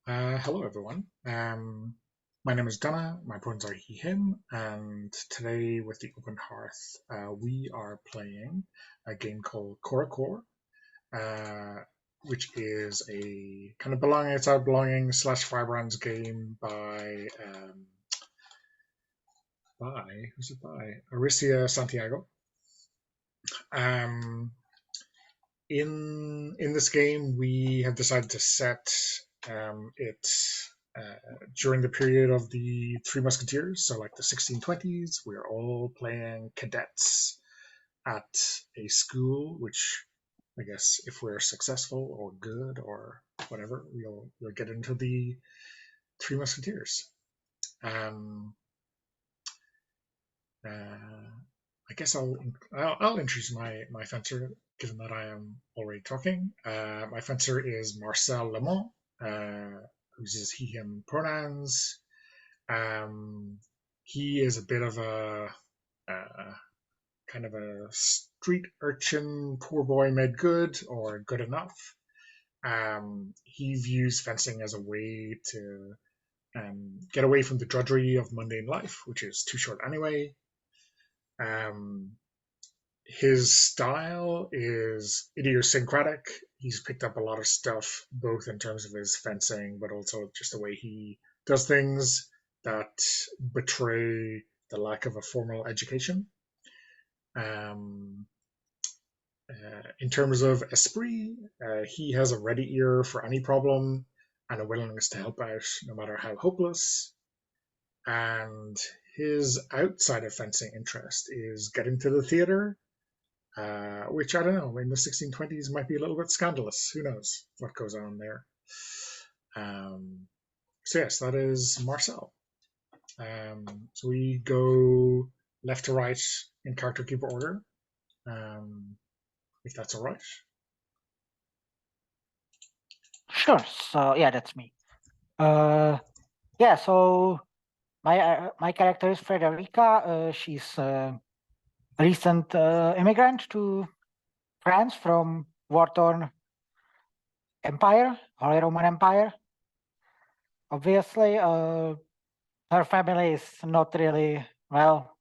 Hello, everyone. My name is Donna. My pronouns are he, him, and today with the Open Hearth, we are playing a game called Cora Core, uh, which is a kind of belonging slash Firebrands game by who's it by? Aricia Santiago. Um, in this game, we have decided to set it during the period of the Three Musketeers, so like the 1620s. We're all playing cadets at a school, which I guess if we're successful or good or whatever, we'll get into the Three Musketeers. Um, uh, I guess I'll introduce my fencer, given that I am already talking. My fencer is Marcel Lemont, who uses he/him pronouns. Um, he is a bit of a kind of a street urchin, poor boy made good or good enough. He views fencing as a way to get away from the drudgery of mundane life, which is too short anyway. Um, his style is idiosyncratic. He's picked up a lot of stuff, both in terms of his fencing, but also just the way he does things that betray the lack of a formal education. Um, in terms of esprit, he has a ready ear for any problem and a willingness to help out no matter how hopeless. And his outside of fencing interest is getting to the theater, which I don't know, in the 1620s might be a little bit scandalous. Who knows what goes on there? So yes, that is Marcel. So we go left to right in character keeper order, if that's all right. Sure. So yeah, that's me. Yeah. So my character is Frederica. She's a recent immigrant to France from war-torn empire, Holy Roman Empire. Obviously, her family is not really well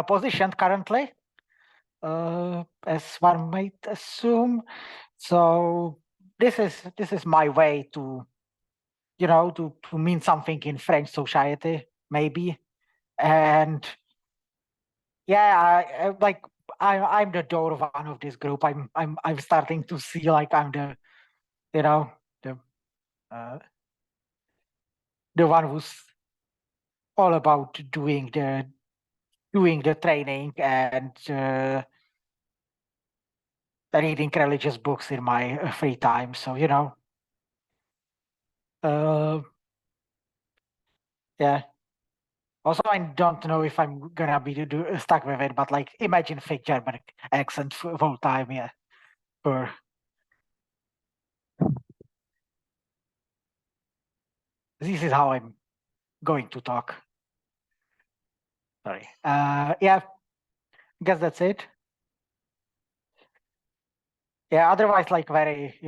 positioned currently, as one might assume. So this is my way to to mean something in French society, maybe. And yeah, I'm the door one of this group. I'm starting to see like I'm the you know the uh, the one who's all about doing the training and reading religious books in my free time. So uh, yeah. Also, I don't know if I'm gonna be stuck with it, but like imagine fake German accent for whole time, yeah. For this is how I'm going to talk. Sorry. Yeah, I guess that's it. Yeah, otherwise like very,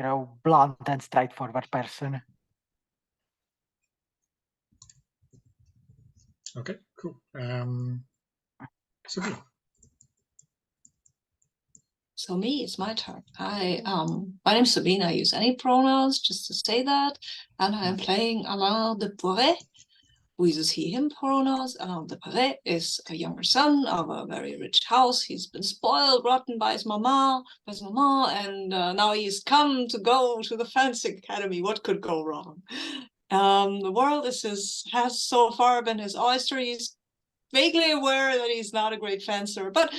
blunt and straightforward person. Okay, cool. Sophie. So me, it's my turn. My name is Sabine. I use any pronouns just to say that, and I'm playing Alain de Porret, who uses he/him pronouns. Alain de Porret is a younger son of a very rich house. He's been spoiled rotten by his mama, and now he's come to go to the fencing academy. What could go wrong? The world has so far been his oyster. He's vaguely aware that he's not a great fencer, but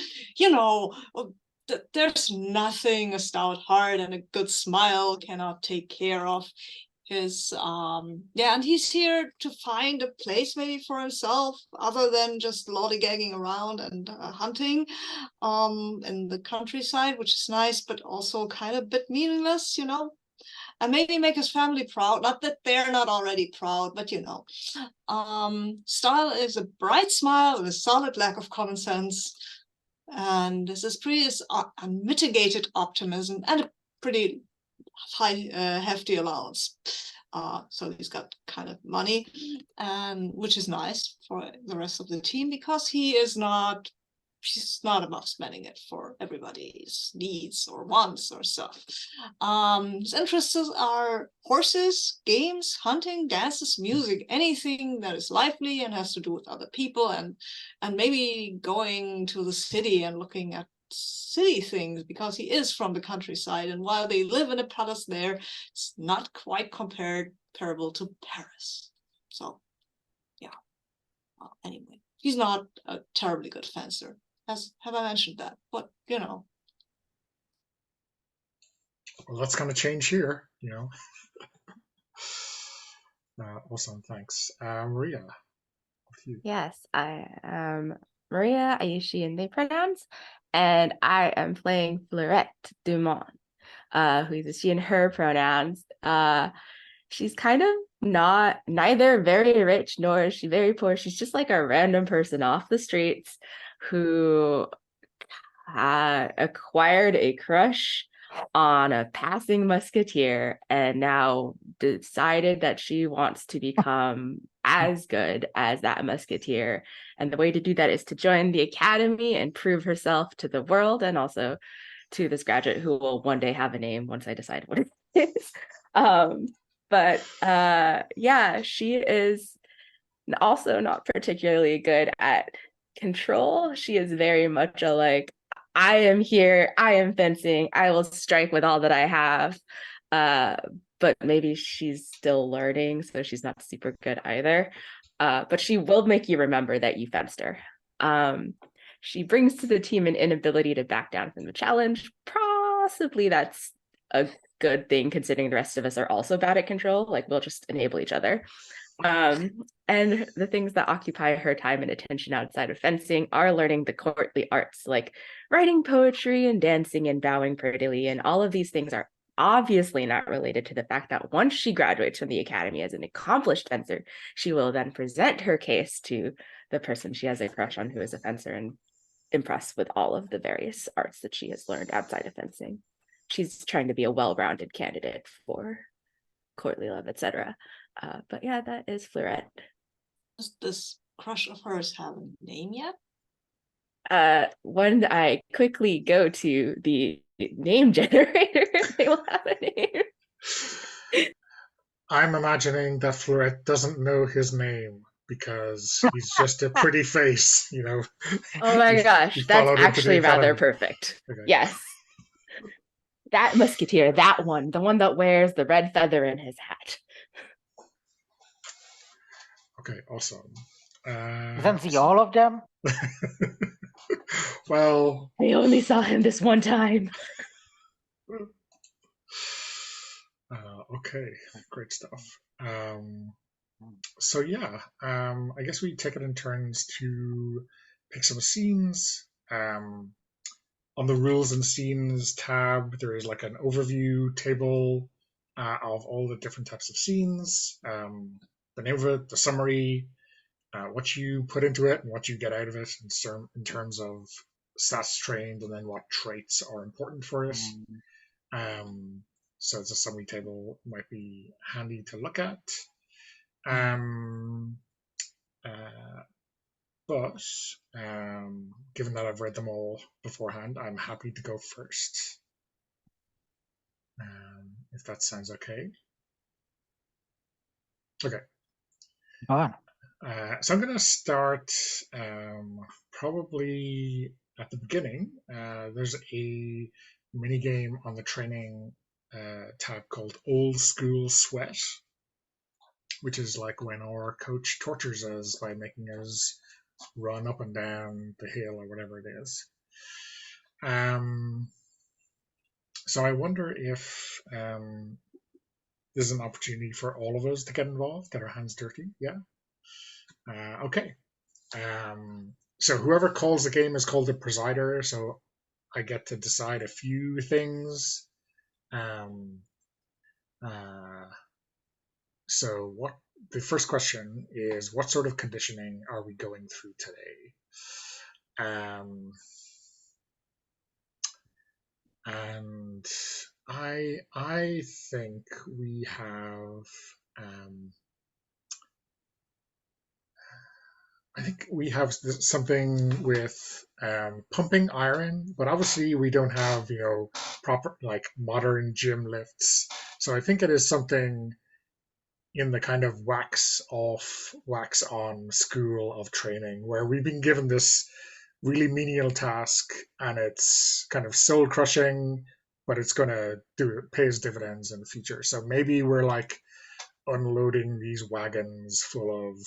there's nothing a stout heart and a good smile cannot take care of. And he's here to find a place maybe for himself other than just lollygagging around and hunting in the countryside, which is nice but also kind of a bit meaningless, and maybe make his family proud. Not that they're not already proud, but style is a bright smile and a solid lack of common sense. And this is pretty unmitigated optimism and a pretty high, hefty allowance. So he's got kind of money, which is nice for the rest of the team because he's not above spending it for everybody's needs or wants or stuff. His interests are horses, games, hunting, dances, music, anything that is lively and has to do with other people, and maybe going to the city and looking at city things because he is from the countryside, and while they live in a palace there, it's not quite comparable to Paris. So yeah, well, anyway, he's not a terribly good fencer. Have I mentioned that? But Well, that's going to change here, Awesome, thanks. Maria, with you. Yes, I am Maria. I use she and they pronouns, and I am playing Fleurette Dumont, who uses she and her pronouns. She's kind of neither very rich nor is she very poor. She's just like a random person off the streets who acquired a crush on a passing musketeer and now decided that she wants to become as good as that musketeer. And the way to do that is to join the academy and prove herself to the world and also to this graduate who will one day have a name once I decide what it is. Yeah, she is also not particularly good at control. She is very much a like, I am here, I am fencing, I will strike with all that I have. But maybe she's still learning, so she's not super good either. But she will make you remember that you fenced her. She brings to the team an inability to back down from the challenge. Possibly that's a good thing considering the rest of us are also bad at control. Like we'll just enable each other. And the things that occupy her time and attention outside of fencing are learning the courtly arts, like writing poetry and dancing and bowing prettily. And all of these things are obviously not related to the fact that once she graduates from the academy as an accomplished fencer, she will then present her case to the person she has a crush on who is a fencer and impress with all of the various arts that she has learned outside of fencing. She's trying to be a well-rounded candidate for courtly love, etc. But yeah, that is Fleurette. Does this crush of hers have a name yet? When I quickly go to the name generator, they will have a name. I'm imagining that Fleurette doesn't know his name because he's just a pretty face, Oh my gosh, that's actually rather perfect. Okay. Yes. That musketeer, that one, the one that wears the red feather in his hat. Okay, awesome. Isn't he all of them? Well, I only saw him this one time. Okay, great stuff. So yeah, I guess we take it in turns to pick some scenes. On the rules and scenes tab, there is like an overview table of all the different types of scenes, the name of it, the summary, what you put into it and what you get out of it in terms of stats trained, and then what traits are important for it. So it's a summary table, might be handy to look at. But given that I've read them all beforehand, I'm happy to go first. If that sounds okay. Okay. Go on. So I'm going to start probably at the beginning. There's a mini game on the training tab called Old School Sweat, which is like when our coach tortures us by making us run up and down the hill or whatever it is. So I wonder if there's an opportunity for all of us to get involved, get our hands dirty. Yeah. Okay. So whoever calls the game is called the presider. So I get to decide a few things. So the first question is, what sort of conditioning are we going through today? And I think we have I think we have something with pumping iron, but obviously we don't have, proper like modern gym lifts. So I think it is something in the kind of wax off, wax on school of training where we've been given this really menial task and it's kind of soul crushing, but it's going to pay us dividends in the future. So maybe we're like unloading these wagons full of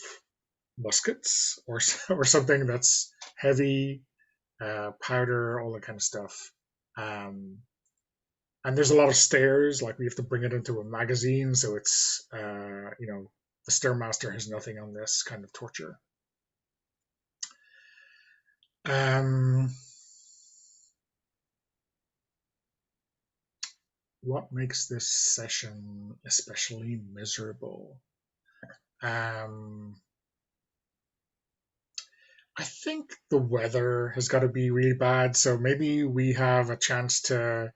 muskets or something that's heavy, powder, all that kind of stuff. And there's a lot of stairs, like we have to bring it into a magazine, so it's the stairmaster has nothing on this kind of torture. What makes this session especially miserable? I think the weather has got to be really bad, so maybe we have a chance to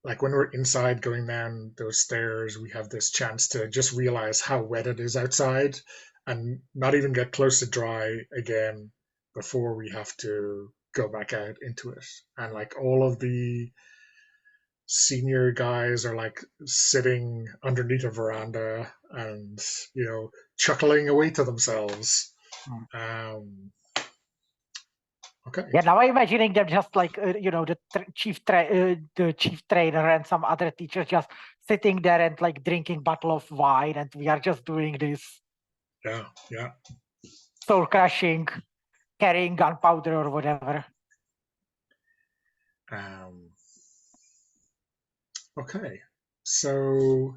like when we're inside going down those stairs, we have this chance to just realize how wet it is outside and not even get close to dry again before we have to go back out into it. And like all of the senior guys are like sitting underneath a veranda and, chuckling away to themselves. Okay. Yeah, now I'm imagining them just like the chief trainer and some other teachers just sitting there and like drinking bottle of wine, and we are just doing this. Yeah. Soul crushing, carrying gunpowder or whatever. Okay, so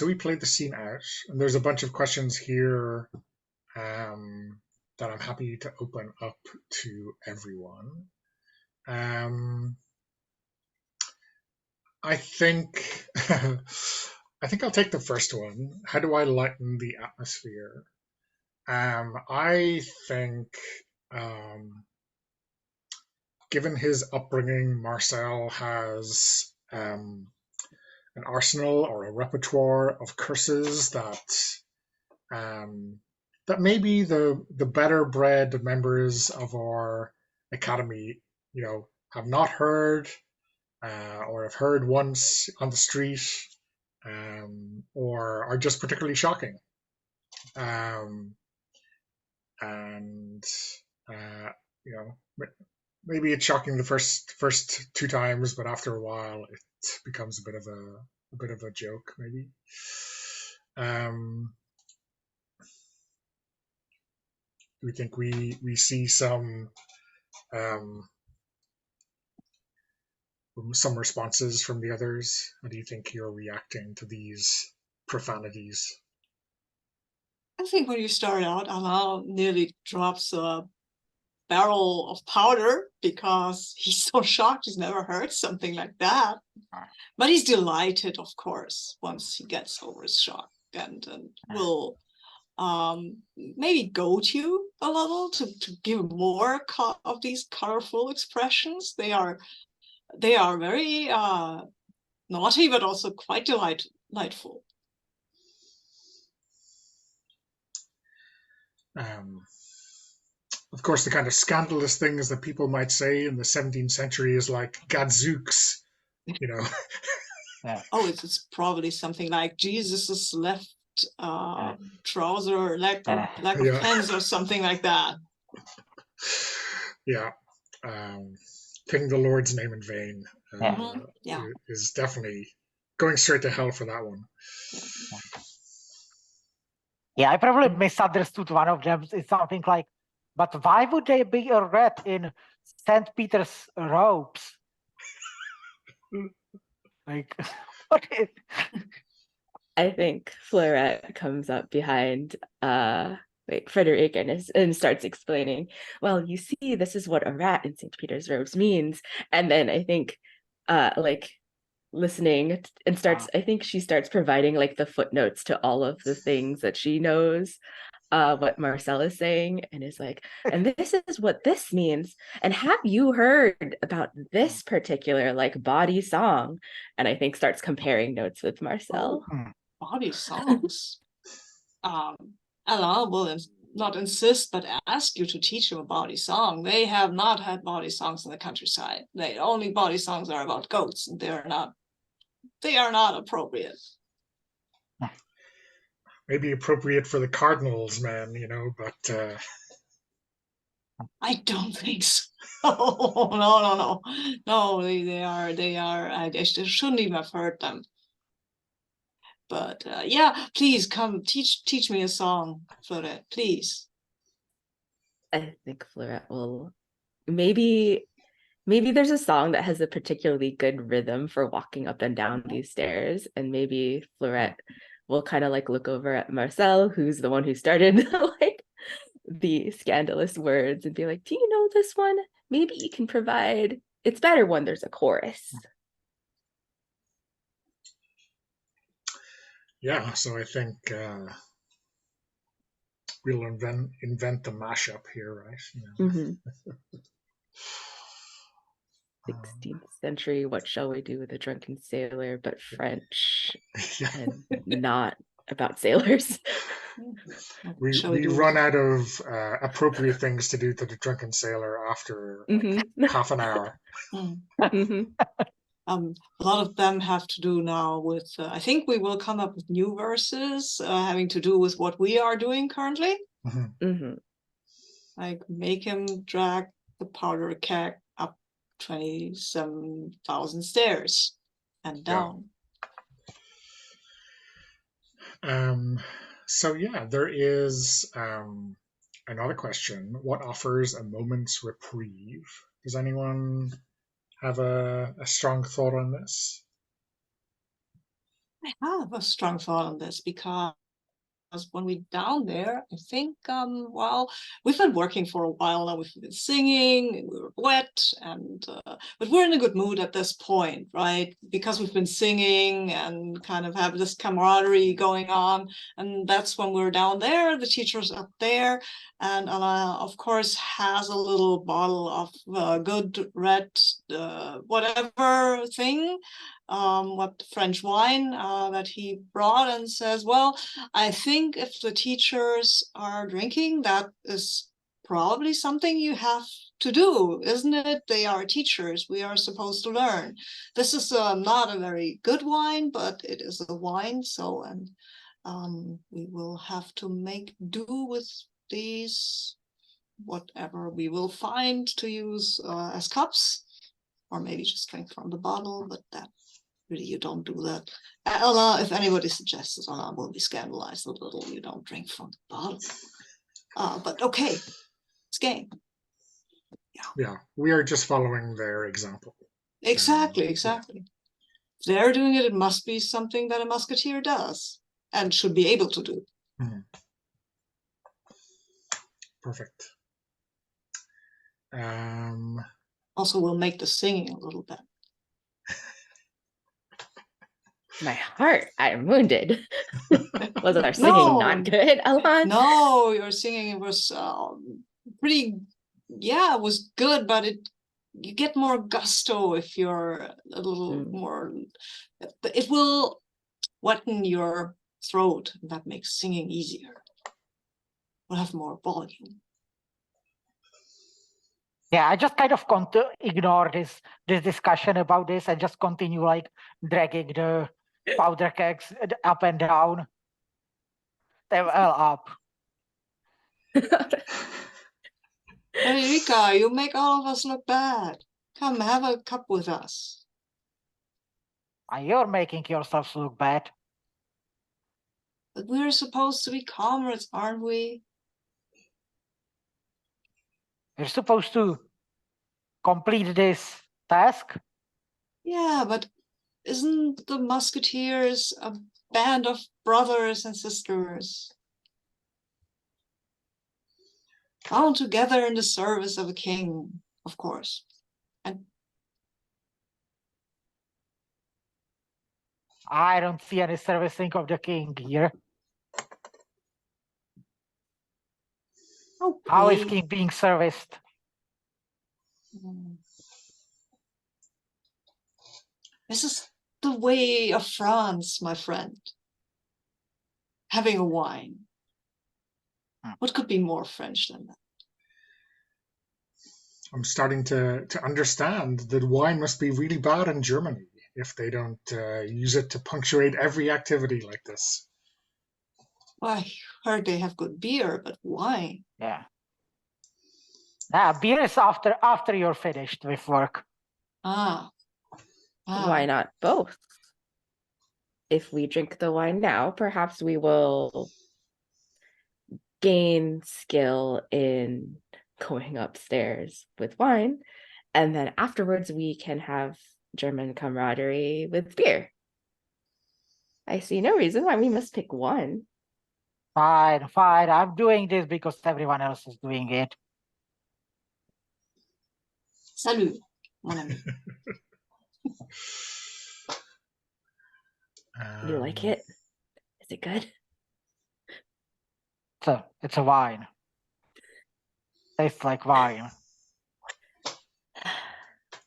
we played the scene out, and there's a bunch of questions here. That I'm happy to open up to everyone. I think I'll take the first one. How do I lighten the atmosphere? I think, given his upbringing, Marcel has an arsenal or a repertoire of curses that maybe the better bred members of our academy, have not heard, or have heard once on the street, or are just particularly shocking. Maybe it's shocking the first two times, but after a while it becomes a bit of a joke, maybe. Do we think we see some responses from the others? How do you think you're reacting to these profanities? I think when you start out, Alain nearly drops a barrel of powder because he's so shocked he's never heard something like that. But he's delighted, of course, once he gets over his shock, and will maybe goad you a little to give more of these colorful expressions. They are very naughty, but also quite delightful. Of course, the kind of scandalous things that people might say in the 17th century is like "gadzooks," Yeah. Oh, it's probably something like Jesus's left trouser, lack of pants, or something like that. Yeah, taking the Lord's name in vain is definitely going straight to hell for that one. Yeah, I probably misunderstood one of them. It's something like, but why would they be a rat in St. Peter's robes? Like, what is... I think Fleurette comes up behind Frederick and starts explaining, well, you see, this is what a rat in St. Peter's robes means. And then I think listening and starts, I think she starts providing like the footnotes to all of the things that she knows what Marcel is saying and is like, and this is what this means. And have you heard about this particular like body song? And I think starts comparing notes with Marcel. Oh, body songs. Ella will not insist, but ask you to teach them a body song. They have not had body songs in the countryside. The only body songs are about goats, and they are not appropriate. Maybe appropriate for the Cardinals, man, but I don't think so. No. No, they are, I shouldn't even have heard them. But yeah, please come teach me a song, Florette, please. I think Florette will maybe there's a song that has a particularly good rhythm for walking up and down these stairs, and maybe Florette will kind of like look over at Marcel, who's the one who started like the scandalous words, and be like, do you know this one? Maybe you can provide, it's better when there's a chorus. yeah, so I think we'll invent the mashup here, right? 16th century, what shall we do with a drunken sailor but French Yeah. and not about sailors. We run out of appropriate things to do to the drunken sailor after half an hour. A lot of them have to do now with, I think we will come up with new verses having to do with what we are doing currently. Like make him drag the powder keg up 27,000 stairs and down. Yeah. So yeah, there is another question. What offers a moment's reprieve? Does anyone have a strong thought on this? I have a strong thought on this because when we're down there, I think, well, we've been working for a while now. We've been singing, we were wet, and but we're in a good mood at this point, right? Because we've been singing and kind of have this camaraderie going on, and that's when we're down there. The teacher's up there, and Anna, of course, has a little bottle of good red whatever thing. What French wine that he brought, and says, well, I think if the teachers are drinking, that is probably something you have to do, isn't it? They are teachers. We are supposed to learn. This is not a very good wine, but it is a wine. So, and we will have to make do with these, whatever we will find to use as cups, or maybe just drink from the bottle, but that really, you don't do that. Ella, if anybody suggests it, Ella will be scandalized a little. You don't drink from the bottle. But okay, it's game. Yeah, we are just following their example. Exactly. If they're doing it, it must be something that a musketeer does and should be able to do. Perfect. Also, we'll make the singing a little better. My heart, I'm wounded. Was our singing not good, Ellen? No, your singing was pretty, yeah, it was good, but you get more gusto if you're a little more, it will weten your throat, and that makes singing easier. We'll have more volume. Yeah, I just kind of ignore this discussion about this and just continue like dragging the powder kegs up and down. They were up. Erika, you make all of us look bad. Come, have a cup with us. You're making yourselves look bad. But we're supposed to be comrades, aren't we? You're supposed to complete this task. Yeah, but isn't the musketeers a band of brothers and sisters, bound together in the service of a king, of course? And I don't see any servicing of the king here. How is We- king being serviced? This is the way of France, my friend. Having a wine. What could be more French than that? I'm starting to understand that wine must be really bad in Germany if they don't use it to punctuate every activity like this. Well, I heard they have good beer, but wine. Yeah. Beer is after you're finished with work. Ah. Why not both? If we drink the wine now, perhaps we will gain skill in going upstairs with wine, and then afterwards we can have German camaraderie with beer. I see no reason why we must pick one. Fine, fine. I'm doing this because everyone else is doing it. Salut, mon ami. You like it? Is it good? It's a wine. Tastes like wine.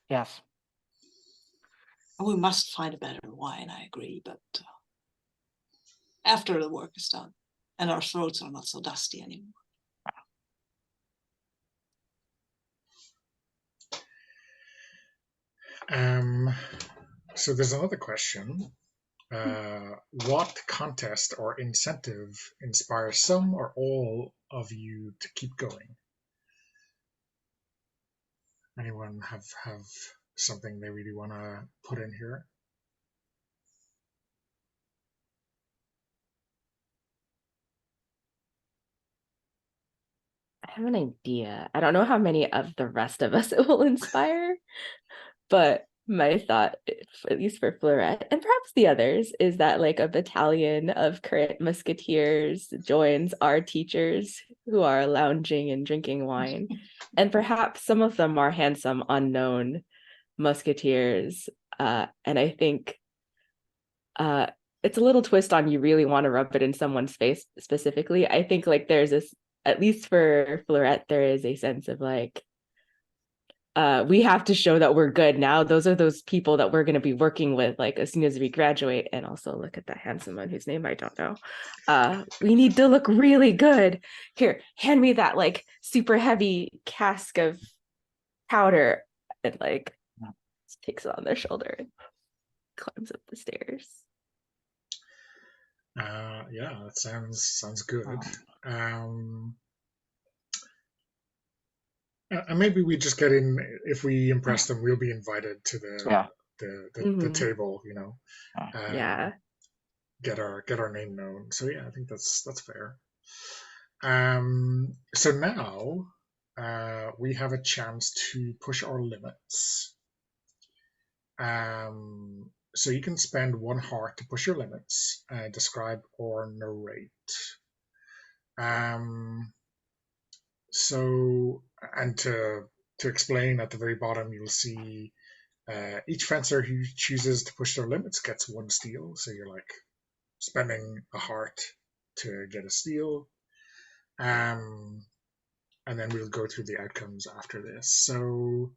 Yes. We must find a better wine, I agree, but after the work is done and our throats are not so dusty anymore. So there's another question. What contest or incentive inspires some or all of you to keep going? Anyone have something they really want to put in here? I have an idea. I don't know how many of the rest of us it will inspire, but my thought, at least for Fleurette and perhaps the others, is that like a battalion of current musketeers joins our teachers who are lounging and drinking wine. And perhaps some of them are handsome, unknown musketeers. And I think it's a little twist on you really want to rub it in someone's face specifically. I think like there's this, at least for Fleurette, there is a sense of like, we have to show that we're good now. Those are those people that we're going to be working with like as soon as we graduate. And also look at that handsome one whose name I don't know. We need to look really good. Here, hand me that like super heavy cask of powder, and like takes it on their shoulder and climbs up the stairs. Yeah, that sounds good. And maybe we just get in. If we impress them, we'll be invited to the table. You know. Yeah. Get our name known. So yeah, I think that's fair. So now we have a chance to push our limits. So you can spend 1 heart to push your limits, describe or narrate. So, and to explain, at the very bottom, you'll see each fencer who chooses to push their limits gets 1 steal. So you're like spending a heart to get a steal. And then we'll go through the outcomes after this. So,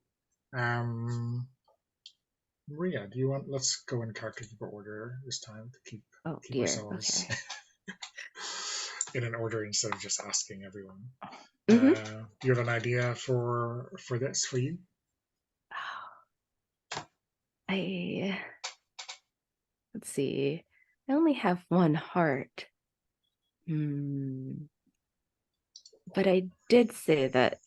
Maria, do you want? Let's go in character keeper order this time to keep ourselves in an order instead of just asking everyone. Do you have an idea for this for you? Let's see. I only have 1 heart. But I did say that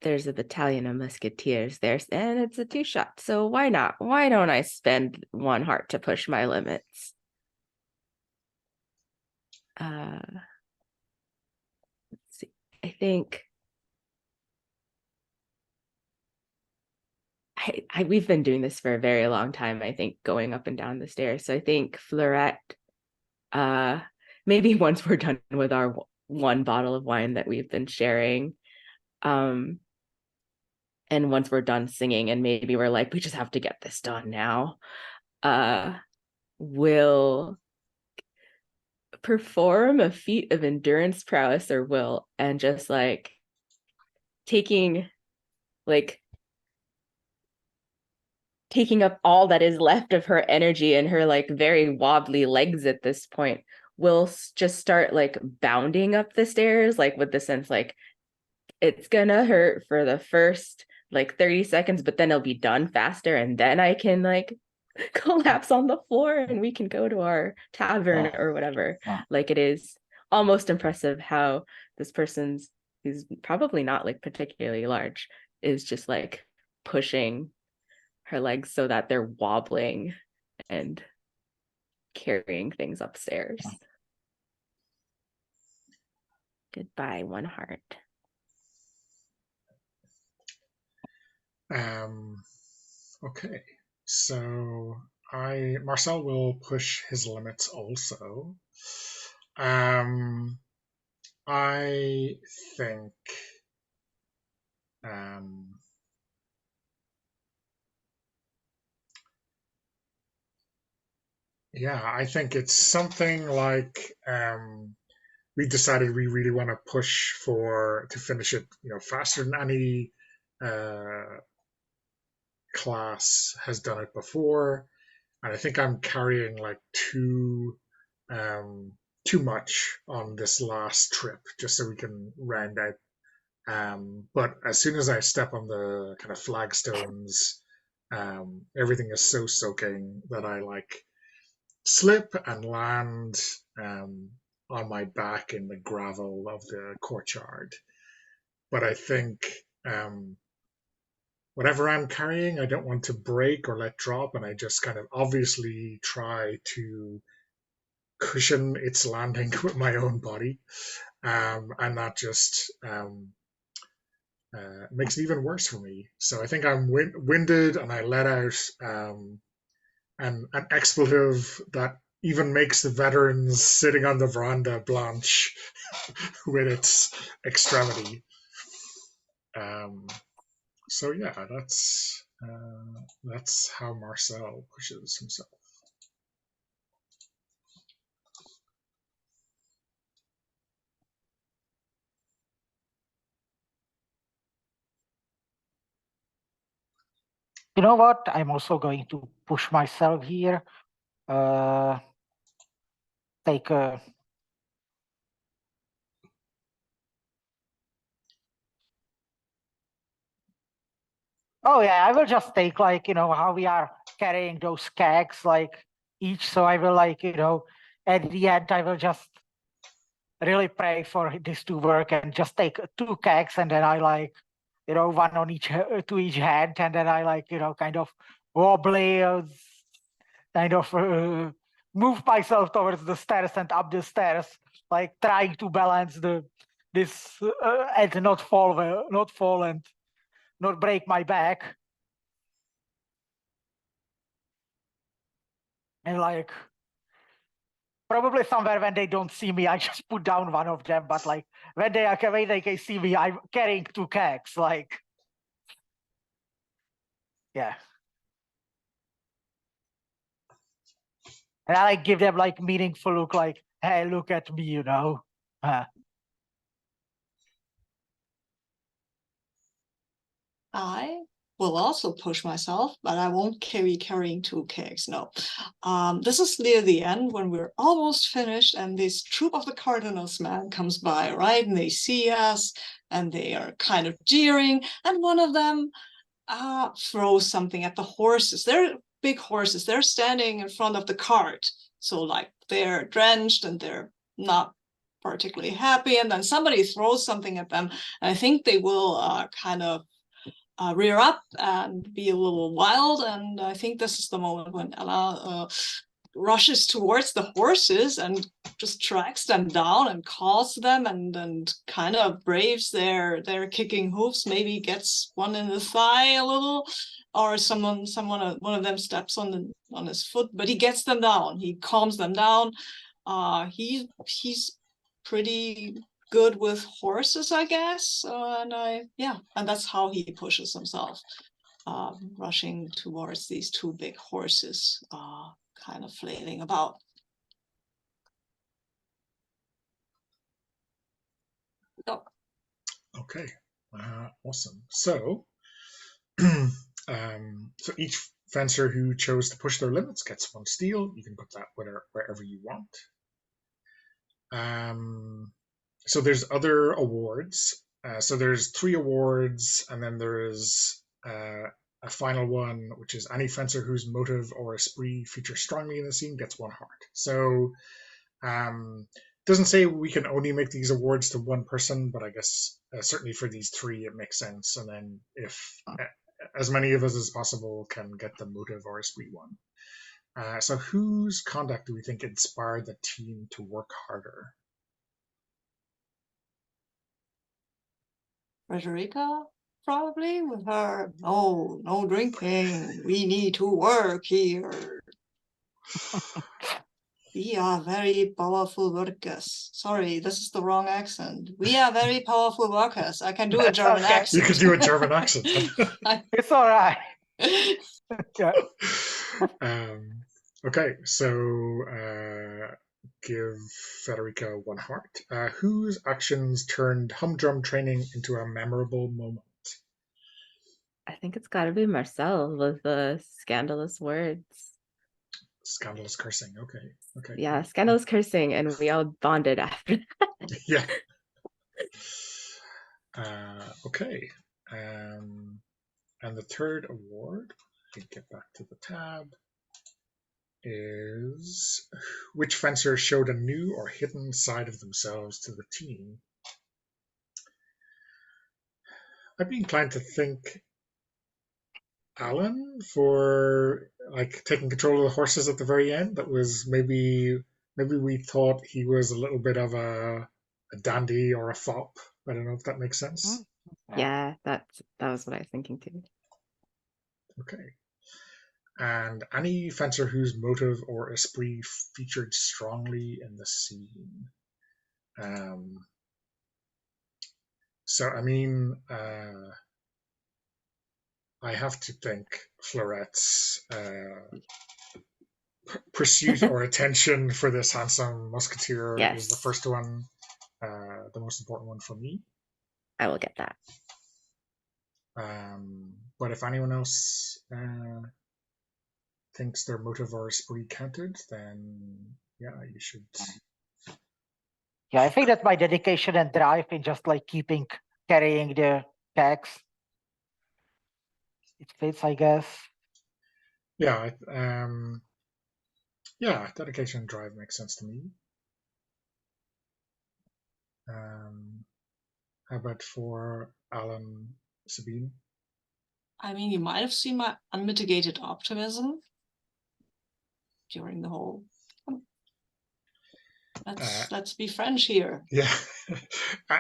there's a battalion of musketeers there, and it's a 2-shot. So why not? Why don't I spend 1 heart to push my limits? Let's see. I think we've been doing this for a very long time, I think, going up and down the stairs. So I think Fleurette, maybe once we're done with our 1 bottle of wine that we've been sharing, and once we're done singing and maybe we're like, we just have to get this done now, we'll perform a feat of endurance, prowess, or will, and just like taking up all that is left of her energy and her like very wobbly legs at this point, will just start like bounding up the stairs, like with the sense like it's gonna hurt for the first like 30 seconds, but then it'll be done faster, and then I can like collapse on the floor and we can go to our tavern or whatever. Like, it is almost impressive how this person's, who's probably not like particularly large, is just like pushing her legs so that they're wobbling and carrying things upstairs. Goodbye, one heart. Okay, so Marcel will push his limits also. I think yeah, I think it's something like we decided we really want to push to finish it, faster than any class has done it before, and I think I'm carrying like too much on this last trip, just so we can round out. But as soon as I step on the kind of flagstones, everything is so soaking that I like slip and land on my back in the gravel of the courtyard. But I think whatever I'm carrying, I don't want to break or let drop, and I just kind of obviously try to cushion its landing with my own body, and that just makes it even worse for me. So I think I'm winded, and I let out an expletive that even makes the veterans sitting on the veranda blanch with its extremity. So yeah, that's how Marcel pushes himself. You know what? I'm also going to push myself here. Take a... Oh yeah, I will just take like, how we are carrying those kegs like each. So I will like, at the end, I will just really pray for this to work and just take 2 kegs, and then I like, one on each to each hand, and then I like, kind of wobbly, kind of move myself towards the stairs and up the stairs, like trying to balance this and not fall and not break my back. And like probably somewhere when they don't see me, I just put down one of them. But like when they can see me, I'm carrying 2 kegs. Like, yeah. And I like give them like meaningful look, like, hey, look at me, I will also push myself, but I won't carrying 2 kegs. No. This is near the end when we're almost finished, and this troop of the Cardinals man comes by, right? And they see us, and they are kind of jeering, and one of them throws something at the horses. They're big horses. They're standing in front of the cart, so like they're drenched and they're not particularly happy. And then somebody throws something at them, and I think they will kind of rear up and be a little wild. And I think this is the moment when Ella rushes towards the horses and just tracks them down and calls them, and kind of braves their kicking hoofs, maybe gets one in the thigh a little, or one of them steps on his foot, but he gets them down. He calms them down. He's pretty good with horses, I guess, and that's how he pushes himself, rushing towards these 2 big horses, kind of flailing about. Okay, Awesome. So, so each fencer who chose to push their limits gets 1 steel. You can put that wherever you want. So there's other awards. So there's 3 awards, and then there's a final one, which is any fencer whose motive or esprit features strongly in the scene gets 1 heart. So doesn't say we can only make these awards to 1 person, but I guess certainly for these 3 it makes sense. And then if as many of us as possible can get the motive or esprit one. So whose conduct do we think inspired the team to work harder? Frederica, probably, with her, no drinking, we need to work here. We are very powerful workers. Sorry, this is the wrong accent. We are very powerful workers. I can do a That's German okay. accent. You could do a German accent. It's all right. Yeah. Okay, so give Federica 1 heart. Whose actions turned humdrum training into a memorable moment? I think it's got to be Marcel with the scandalous words. Scandalous cursing. Okay. Yeah, scandalous cursing, and we all bonded after that. Yeah. Okay. And the 3rd award, get back to the tab, is which fencer showed a new or hidden side of themselves to the team? I'd be inclined to think Alan for like taking control of the horses at the very end. That was maybe we thought he was a little bit of a dandy or a fop. I don't know if that makes sense. Yeah, that was what I was thinking too. Okay. And any fencer whose motive or esprit featured strongly in the scene. So I mean, I have to think Florette's pursuit or attention for this handsome musketeer is the first one, the most important one for me. I will get that. But if anyone else thinks their motive or esprit counted, then yeah, you should. Yeah, I think that my dedication and drive in just like carrying the text, it fits, I guess. Yeah, yeah, dedication and drive makes sense to me. How about for Alan, Sabine? I mean, you might have seen my unmitigated optimism during the whole. Let's be French here. Yeah,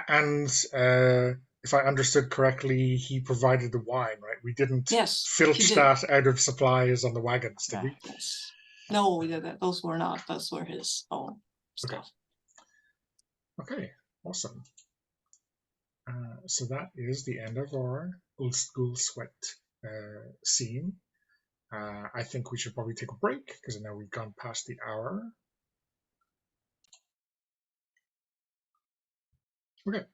and if I understood correctly, he provided the wine, right? We didn't filch that out of supplies on the wagons, did we? Yes. No, those were not. Those were his own stuff. Okay, awesome. So that is the end of our old school sweat scene. I think we should probably take a break because now we've gone past the hour. Okay,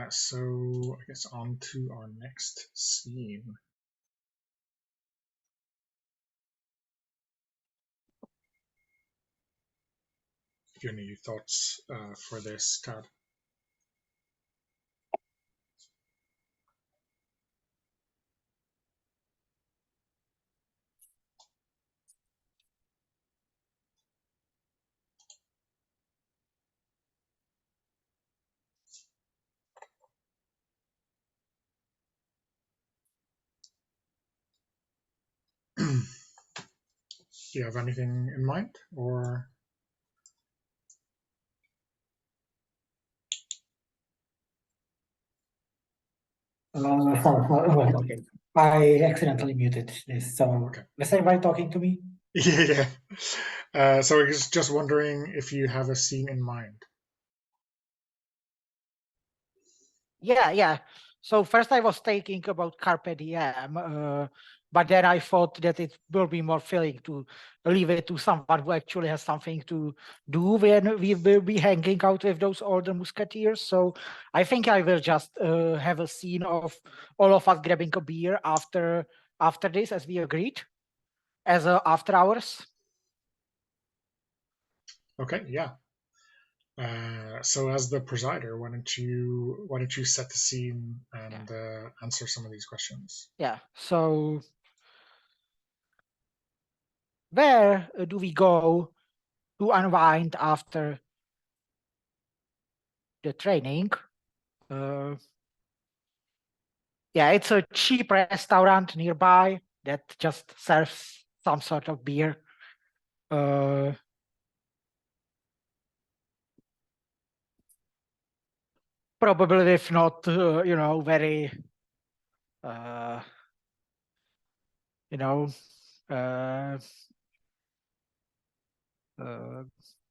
so I guess on to our next scene. Do you have any thoughts for this, Tad? Do you have anything in mind, or? Okay. I accidentally muted this, so is everybody talking to me? Yeah. So I was just wondering if you have a scene in mind. Yeah. So first I was thinking about Carpe Diem, but then I thought that it will be more filling to leave it to someone who actually has something to do when we will be hanging out with those older musketeers. So I think I will just have a scene of all of us grabbing a beer after this, as we agreed, as after hours. Okay, yeah. So as the presider, why don't you set the scene and answer some of these questions? Yeah. So where do we go to unwind after the training? Yeah, it's a cheap restaurant nearby that just serves some sort of beer. Probably if not, very,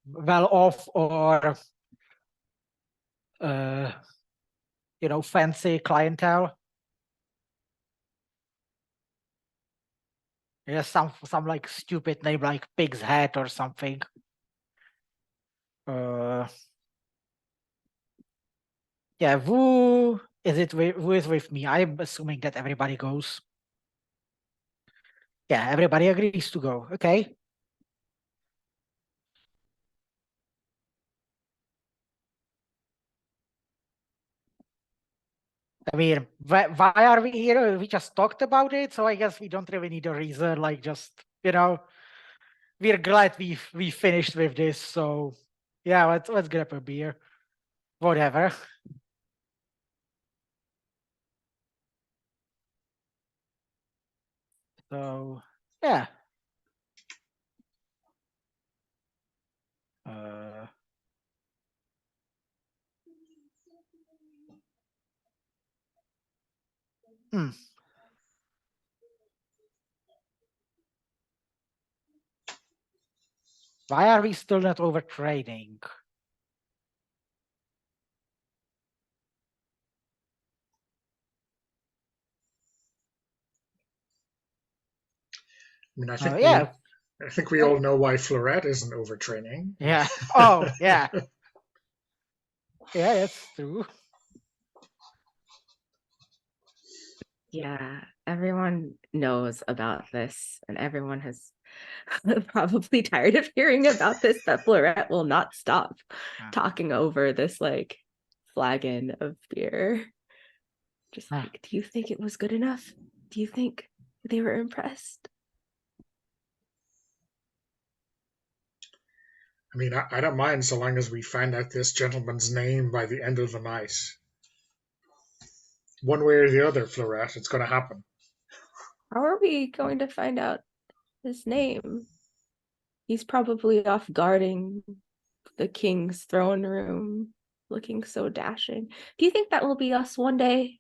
well off or, fancy clientele. Yeah, some like stupid name like Pig's Head or something. Yeah, who is with me? I'm assuming that everybody goes. Yeah, everybody agrees to go. Okay. I mean, why are we here? We just talked about it, so I guess we don't really need a reason. Like, just we're glad we finished with this. So, yeah, let's grab a beer, whatever. So, yeah. Why are we still not overtraining? I mean, I think we all know why Florette isn't overtraining. Yeah. Oh, yeah. Yeah, that's true. Yeah, everyone knows about this, and everyone has probably tired of hearing about this, that Florette will not stop talking over this like flagon of beer. Just like, do you think it was good enough? Do you think they were impressed? I mean, I don't mind so long as we find out this gentleman's name by the end of the night. One way or the other, Florette, it's going to happen. How are we going to find out his name? He's probably off guarding the king's throne room, looking so dashing. Do you think that will be us one day?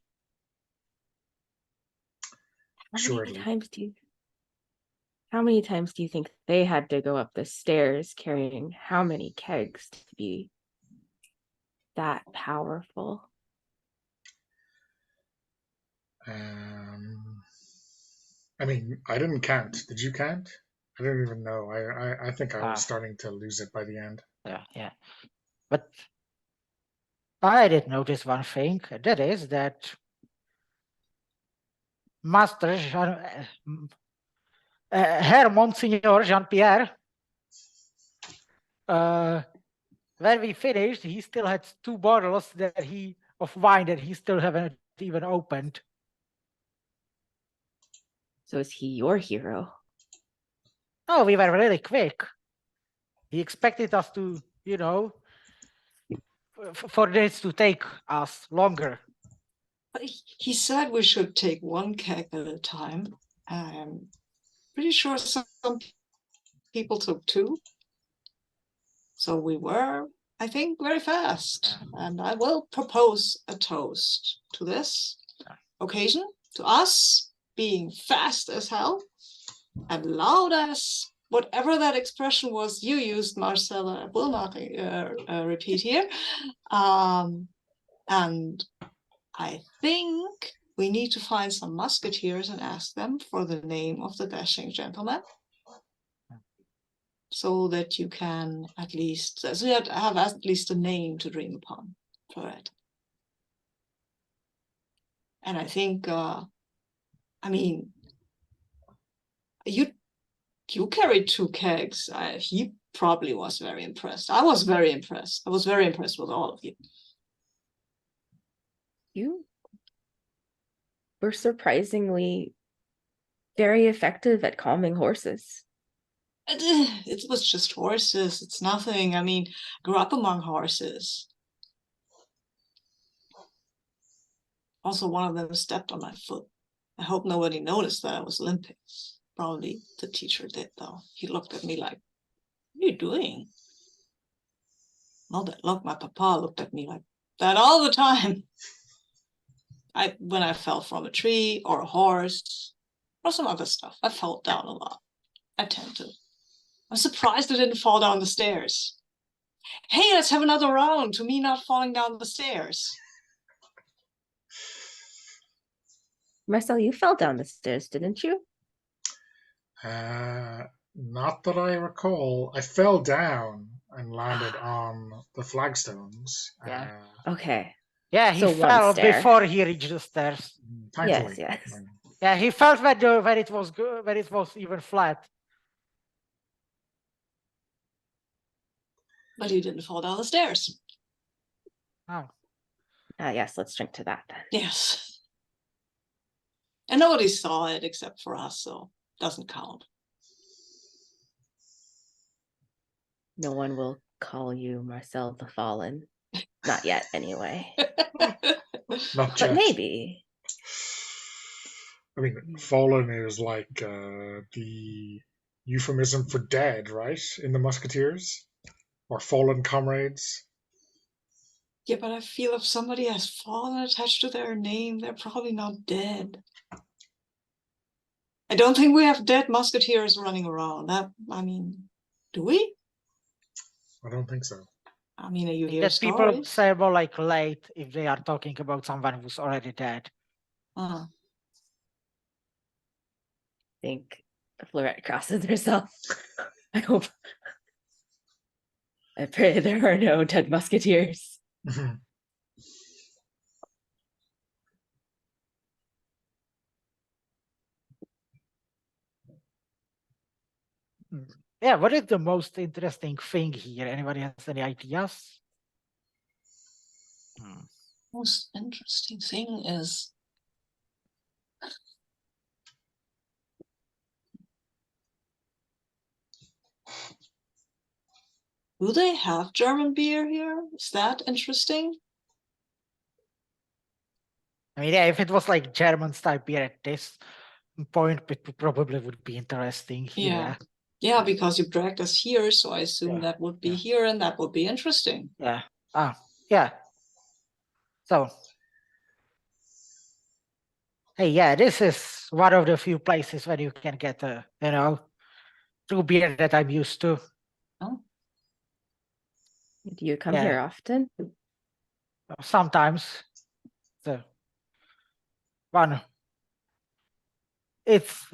How many times do you think they had to go up the stairs carrying how many kegs to be that powerful? I mean, I didn't count. Did you count? I didn't even know. I think I was starting to lose it by the end. Yeah. But I did notice one thing. That is that Master Herr Monsignor Jean-Pierre, when we finished, he still had 2 bottles of wine that he still haven't even opened. So is he your hero? Oh, we were really quick. He expected us to, for this to take us longer. But he said we should take 1 keg at a time. I'm pretty sure some people took 2. So we were, I think, very fast. And I will propose a toast to this occasion, to us being fast as hell and loud as whatever that expression was you used, Marcella. I will not repeat here. And I think we need to find some musketeers and ask them for the name of the dashing gentleman. So that you can at least, so you have at least a name to dream upon for it. And I think, I mean, you carried 2 kegs. He probably was very impressed. I was very impressed. I was very impressed with all of you. You were surprisingly very effective at calming horses. It was just horses. It's nothing. I mean, grew up among horses. Also, one of them stepped on my foot. I hope nobody noticed that I was limping. Probably the teacher did, though. He looked at me like, what are you doing? Not that look, my papa looked at me like that all the time. When I fell from a tree or a horse or some other stuff, I fell down a lot. I tend to. I'm surprised I didn't fall down the stairs. Hey, let's have another round to me not falling down the stairs. Marcel, you fell down the stairs, didn't you? Not that I recall. I fell down and landed on the flagstones. Yeah. Okay. Yeah, he So one fell stair. before he reached the stairs. Thankfully. Yes. Yeah, he felt when it was good, when it was even flat. But he didn't fall down the stairs. Oh. Yes, let's drink to that then. Yes. And nobody saw it except for us, so doesn't count. No one will call you Marcel the Fallen. Not yet, anyway. Not But yet. maybe. I mean, fallen is like the euphemism for dead, right? In the Musketeers? Or fallen comrades. Yeah, but I feel if somebody has fallen attached to their name, they're probably not dead. I don't think we have dead musketeers running around. I mean, do we? I don't think so. I mean, you hear That people stories. say more like late if they are talking about someone who's already dead. Uh, I think Florette crosses herself. I hope. I pray there are no dead musketeers. Yeah, what is the most interesting thing here? Anybody has any ideas? most interesting thing is do they have German beer here? Is that interesting? I mean, yeah, if it was like German style beer at this point, it probably would be interesting here. Yeah. Yeah, because you dragged us here, so I assume Yeah, that would be yeah. here and that would be interesting. Yeah. Yeah. So, hey, yeah, this is one of the few places where you can get a, true beer that I'm used to. Oh, Do you come Yeah. here often? Sometimes the one, it's,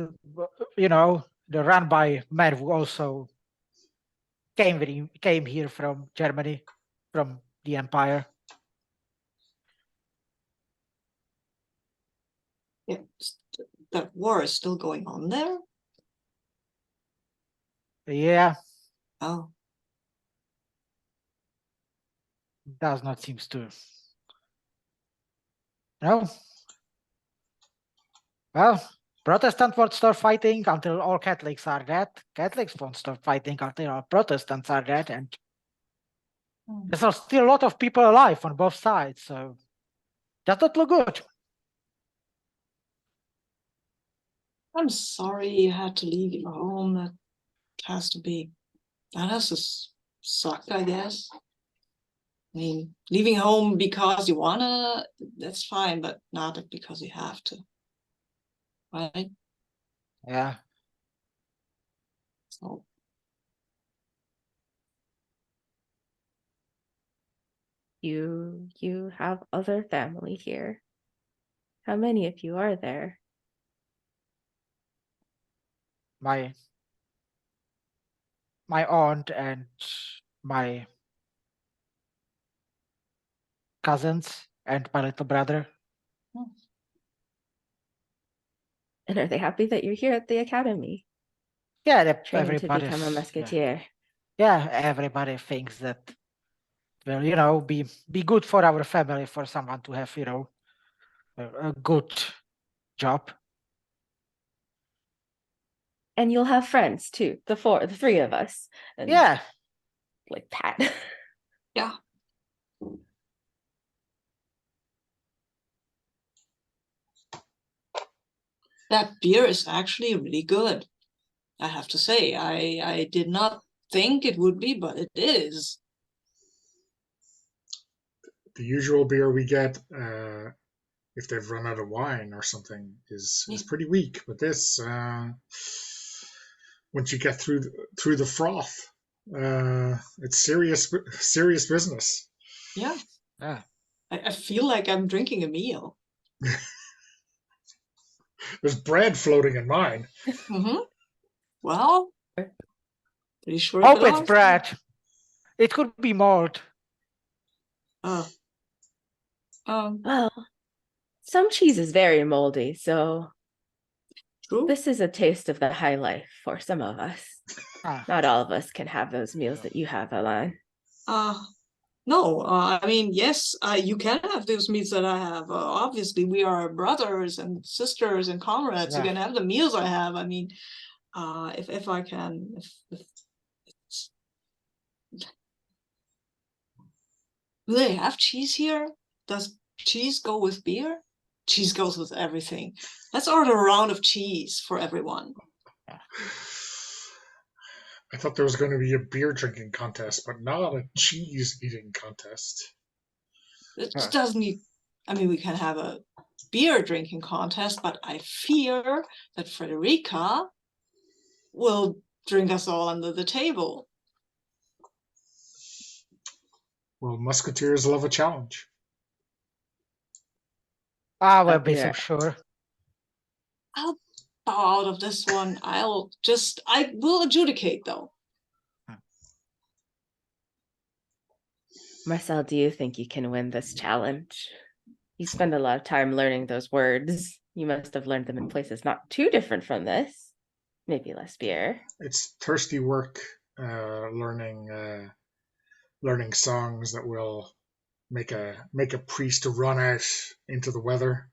the run by man who also came here from Germany, from the Empire. yeah. That war is still going on there? Yeah, Oh, does not seems to. No. Well, Protestants won't start fighting until all Catholics are dead. Catholics won't start fighting until all Protestants are dead, and there's still a lot of people alive on both sides, so does not look good. I'm sorry you had to leave your home. That has to suck, I guess. I mean, leaving home because you wanna, that's fine, but not because you have to. Right? Yeah. So You have other family here. How many of you are there? My aunt and my cousins and my little brother. And are they happy that you're here at the academy, Yeah, training to become a everybody's musketeer? yeah, everybody thinks that will, you know, be good for our family for someone to have, you know, a good job. And you'll have friends too, the three of us. And Yeah. like Pat. Yeah. That beer is actually really good. I have to say, I did not think it would be, but it is. The usual beer we get, if they've run out of wine or something, is pretty weak. But this, once you get through the froth, it's serious business. Yeah. Yeah. I feel like I'm drinking a meal. There's bread floating in mine. Mm-hmm. Well, pretty sure Hope it it's bread. It could be mold. Oh. Well, some cheese is very moldy, so True. this is a taste of the high life for some of us. Not all of us can have those meals that you have, Alan. No, I mean, yes, you can have those meals that I have. Obviously, we are brothers and sisters and comrades. Yeah. You can have the meals I have. I mean, if I can, do they have cheese here? Does cheese go with beer? Cheese goes with everything. Let's order a round of cheese for everyone. I thought there was going to be a beer drinking contest, but not a cheese eating contest. It doesn't need, I mean, we can have a beer drinking contest, but I fear that Frederica will drink us all under the table. Well, musketeers love a challenge. I will be so sure. I'll bow out of this one. I will adjudicate though. Marcel, do you think you can win this challenge? You spend a lot of time learning those words. You must have learned them in places not too different from this. Maybe less beer. It's thirsty work, learning songs that will make a priest to run out into the weather.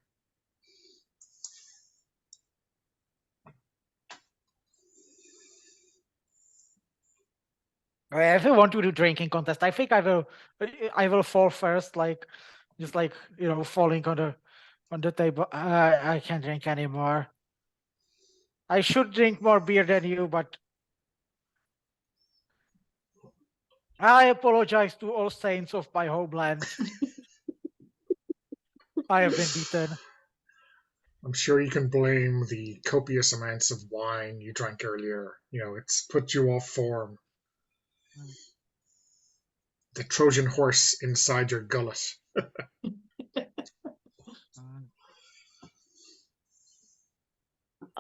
If you want to do drinking contest, I think I will fall first, like just like, you know, falling on the table. I can't drink anymore. I should drink more beer than you, but I apologize to all saints of my homeland. I have been beaten. I'm sure you can blame the copious amounts of wine you drank earlier. You know, it's put you off form. The Trojan horse inside your gullet.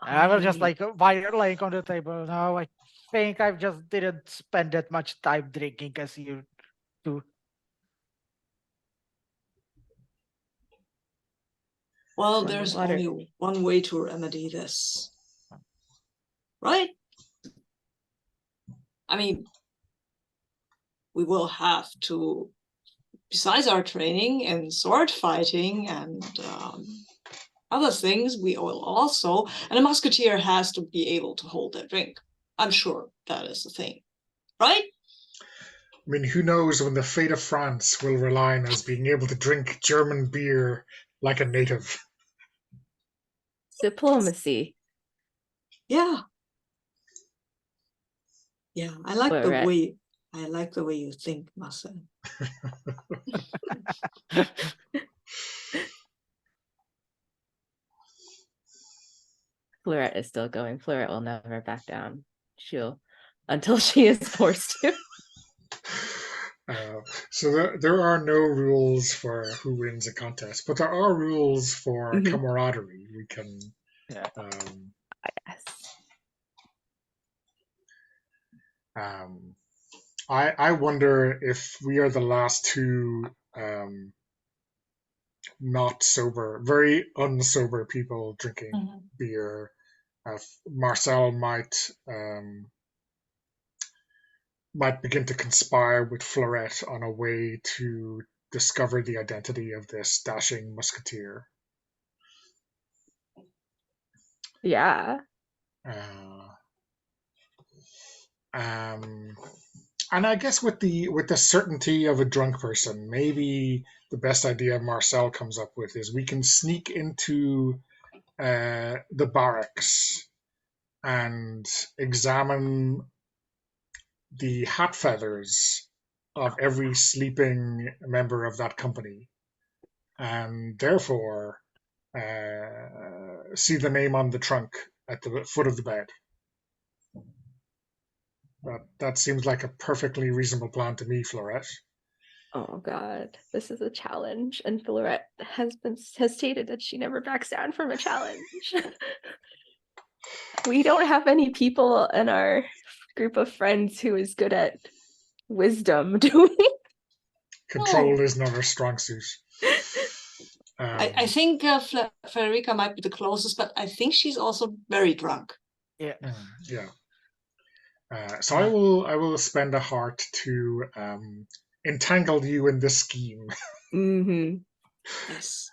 I will just like while laying on the table. No, I think I just didn't spend that much time drinking as you do. Well, there's only one way to remedy this, right? I mean, we will have to, besides our training and sword fighting and other things, we will also, and a musketeer has to be able to hold their drink. I'm sure that is the thing, right? I mean, who knows when the fate of France will rely on us being able to drink German beer like a native. Diplomacy. Yeah. Yeah, I like the way you think, Marcel. Fleurette is still going. Fleurette will never back down. Until she is forced to. So there are no rules for who wins a contest, but there are rules for Mhm. camaraderie. We can. Yeah. Yes. I wonder if we are the last two not sober, very unsober people drinking Mhm. beer. Marcel might begin to conspire with Fleurette on a way to discover the identity of this dashing musketeer. Yeah. Uh, um, and I guess with the certainty of a drunk person, maybe the best idea Marcel comes up with is we can sneak into the barracks and examine the hat feathers of every sleeping member of that company, and therefore see the name on the trunk at the foot of the bed. That seems like a perfectly reasonable plan to me, Fleurette. Oh God, this is a challenge, and Fleurette has stated that she never backs down from a challenge. We don't have any people in our group of friends who is good at wisdom, do we? Control is not her strong suit. I think Frederica might be the closest, but I think she's also very drunk. Yeah. Yeah. So I will spend a heart to entangle you in this scheme. Mm-hmm. Yes.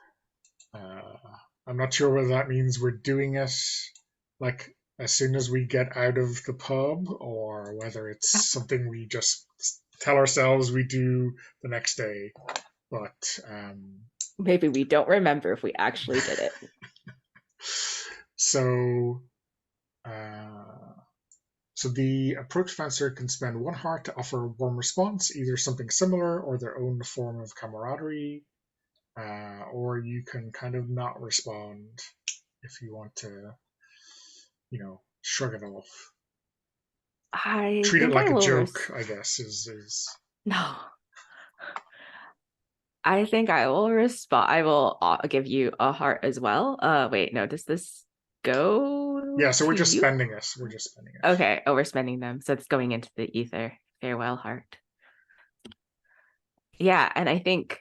I'm not sure whether that means we're doing it like as soon as we get out of the pub, or whether it's something we just tell ourselves we do the next day. But Maybe we don't remember if we actually did it. so the approach fencer can spend one heart to offer a warm response, either something similar or their own form of camaraderie, or you can kind of not respond if you want to, shrug it off. I Treat it think like I a will joke, I guess, is No. I think I will respond. I will give you a heart as well. Wait, no, does this go yeah, so we're to just you? spending it. We're just spending it. Okay, oh, we're spending them. So it's going into the ether. Farewell, heart. Yeah, and I think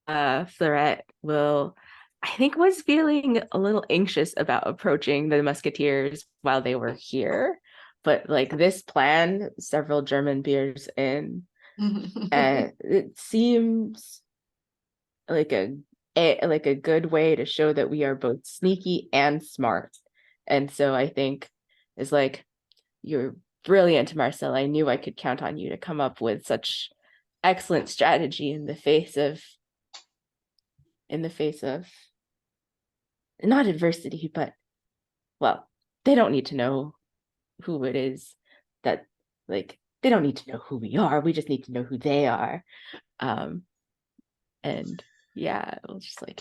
Fleurette was feeling a little anxious about approaching the musketeers while they were here. But like this plan, several German beers in, and it seems like a good way to show that we are both sneaky and smart. And so I think it's like, you're brilliant, Marcel. I knew I could count on you to come up with such excellent strategy in the face of not adversity, but well, they don't need to know who it is that like they don't need to know who we are. We just need to know who they are. And yeah, it was just like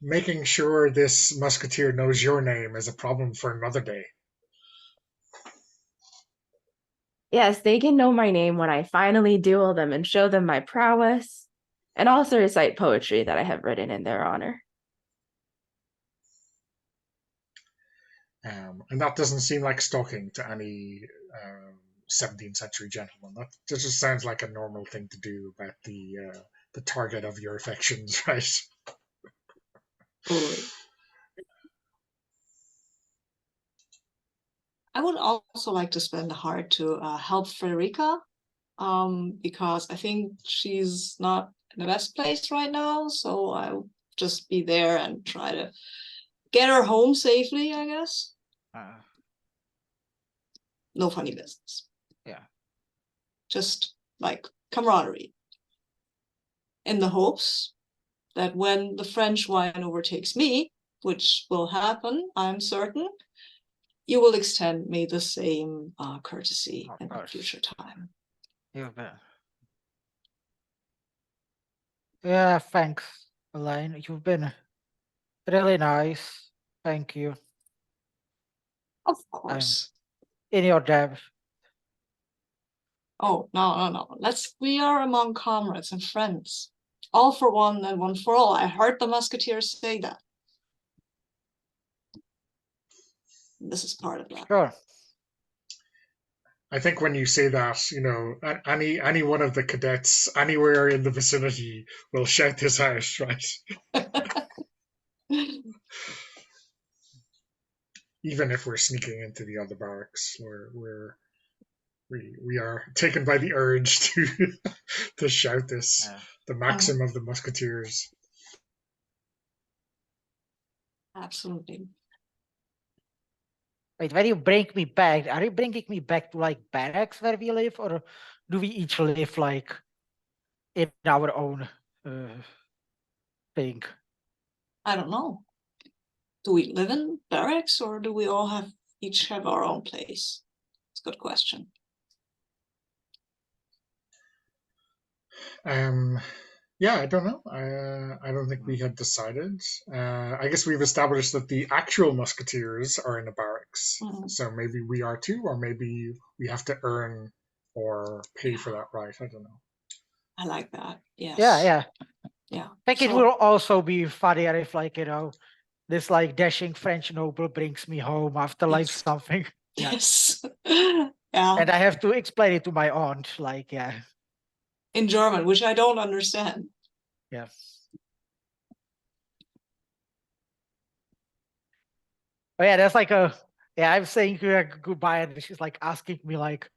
Making sure this musketeer knows your name is a problem for another day. yes, they can know my name when I finally duel them and show them my prowess, and also recite poetry that I have written in their honor. And that doesn't seem like stalking to any 17th century gentleman. That just sounds like a normal thing to do about the target of your affections, right? Totally. I would also like to spend a heart to help Frederica, because I think she's not in the best place right now. So I'll just be there and try to get her home safely, I guess. No funny business. Yeah. Just like camaraderie. In the hopes that when the French wine overtakes me, which will happen, I'm certain, you will extend me the same courtesy in the future time. You've been. Yeah, thanks, Elaine. You've been really nice. Thank you. Of course. In your debt. Oh, no. We are among comrades and friends. All for one and one for all. I heard the musketeers say that. This is part of that. Sure. I think when you say that, you know, any one of the cadets anywhere in the vicinity will shout this out, right? Even if we're sneaking into the other barracks, we are taken by the urge to to shout this, the maxim of the musketeers. Absolutely. Wait, when you bring me back, are you bringing me back to like barracks where we live, or do we each live like in our own thing? I don't know. Do we live in barracks or do we all each have our own place? It's a good question. Yeah, I don't know. I don't think we had decided. I guess we've established that the actual musketeers are in the barracks. So maybe we are too, or maybe we have to earn or pay for that right. I don't know. I like that. Yes. Yeah. I think it will also be funnier if, like, you know, this like dashing French noble brings me home after like something. Yes. Yeah. And I have to explain it to my aunt, like, in German, which I don't understand. Yeah. Oh yeah, that's like I'm saying goodbye, and she's like asking me like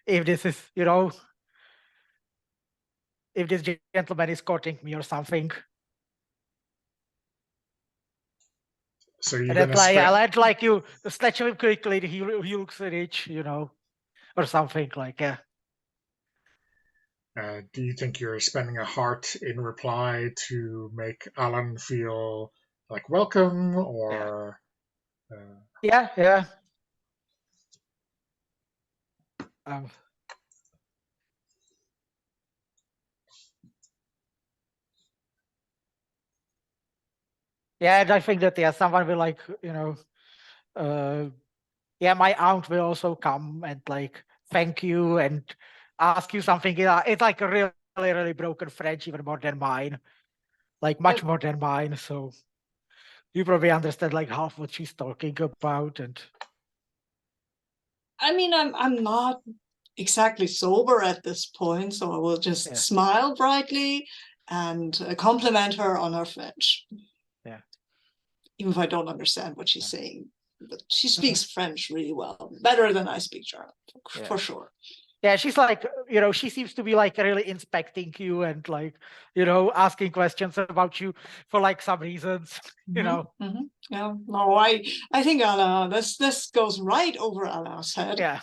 if this is, you know, if this gentleman is courting me or something. So you're and gonna like, I like you snatch him quickly. He looks rich, you know, or something like. Do you think you're spending a heart in reply to make Alan feel like welcome, or? Yeah. Yeah, and I think that someone will like, you know, my aunt will also come and like thank you and ask you something. It's like a really broken French, even more than mine, like much more than mine. So you probably understand like half what she's talking about. And I mean, I'm not exactly sober at this point, so I will just smile brightly and compliment her on her French. Yeah. Even if I don't understand what she's saying, but she speaks French really well, better than I speak German, for sure. Yeah, she's like, you know, she seems to be like really inspecting you and like, you know, asking questions about you for like some reasons, you know. Yeah, no, I think Anna, this goes right over Anna's head. Yeah.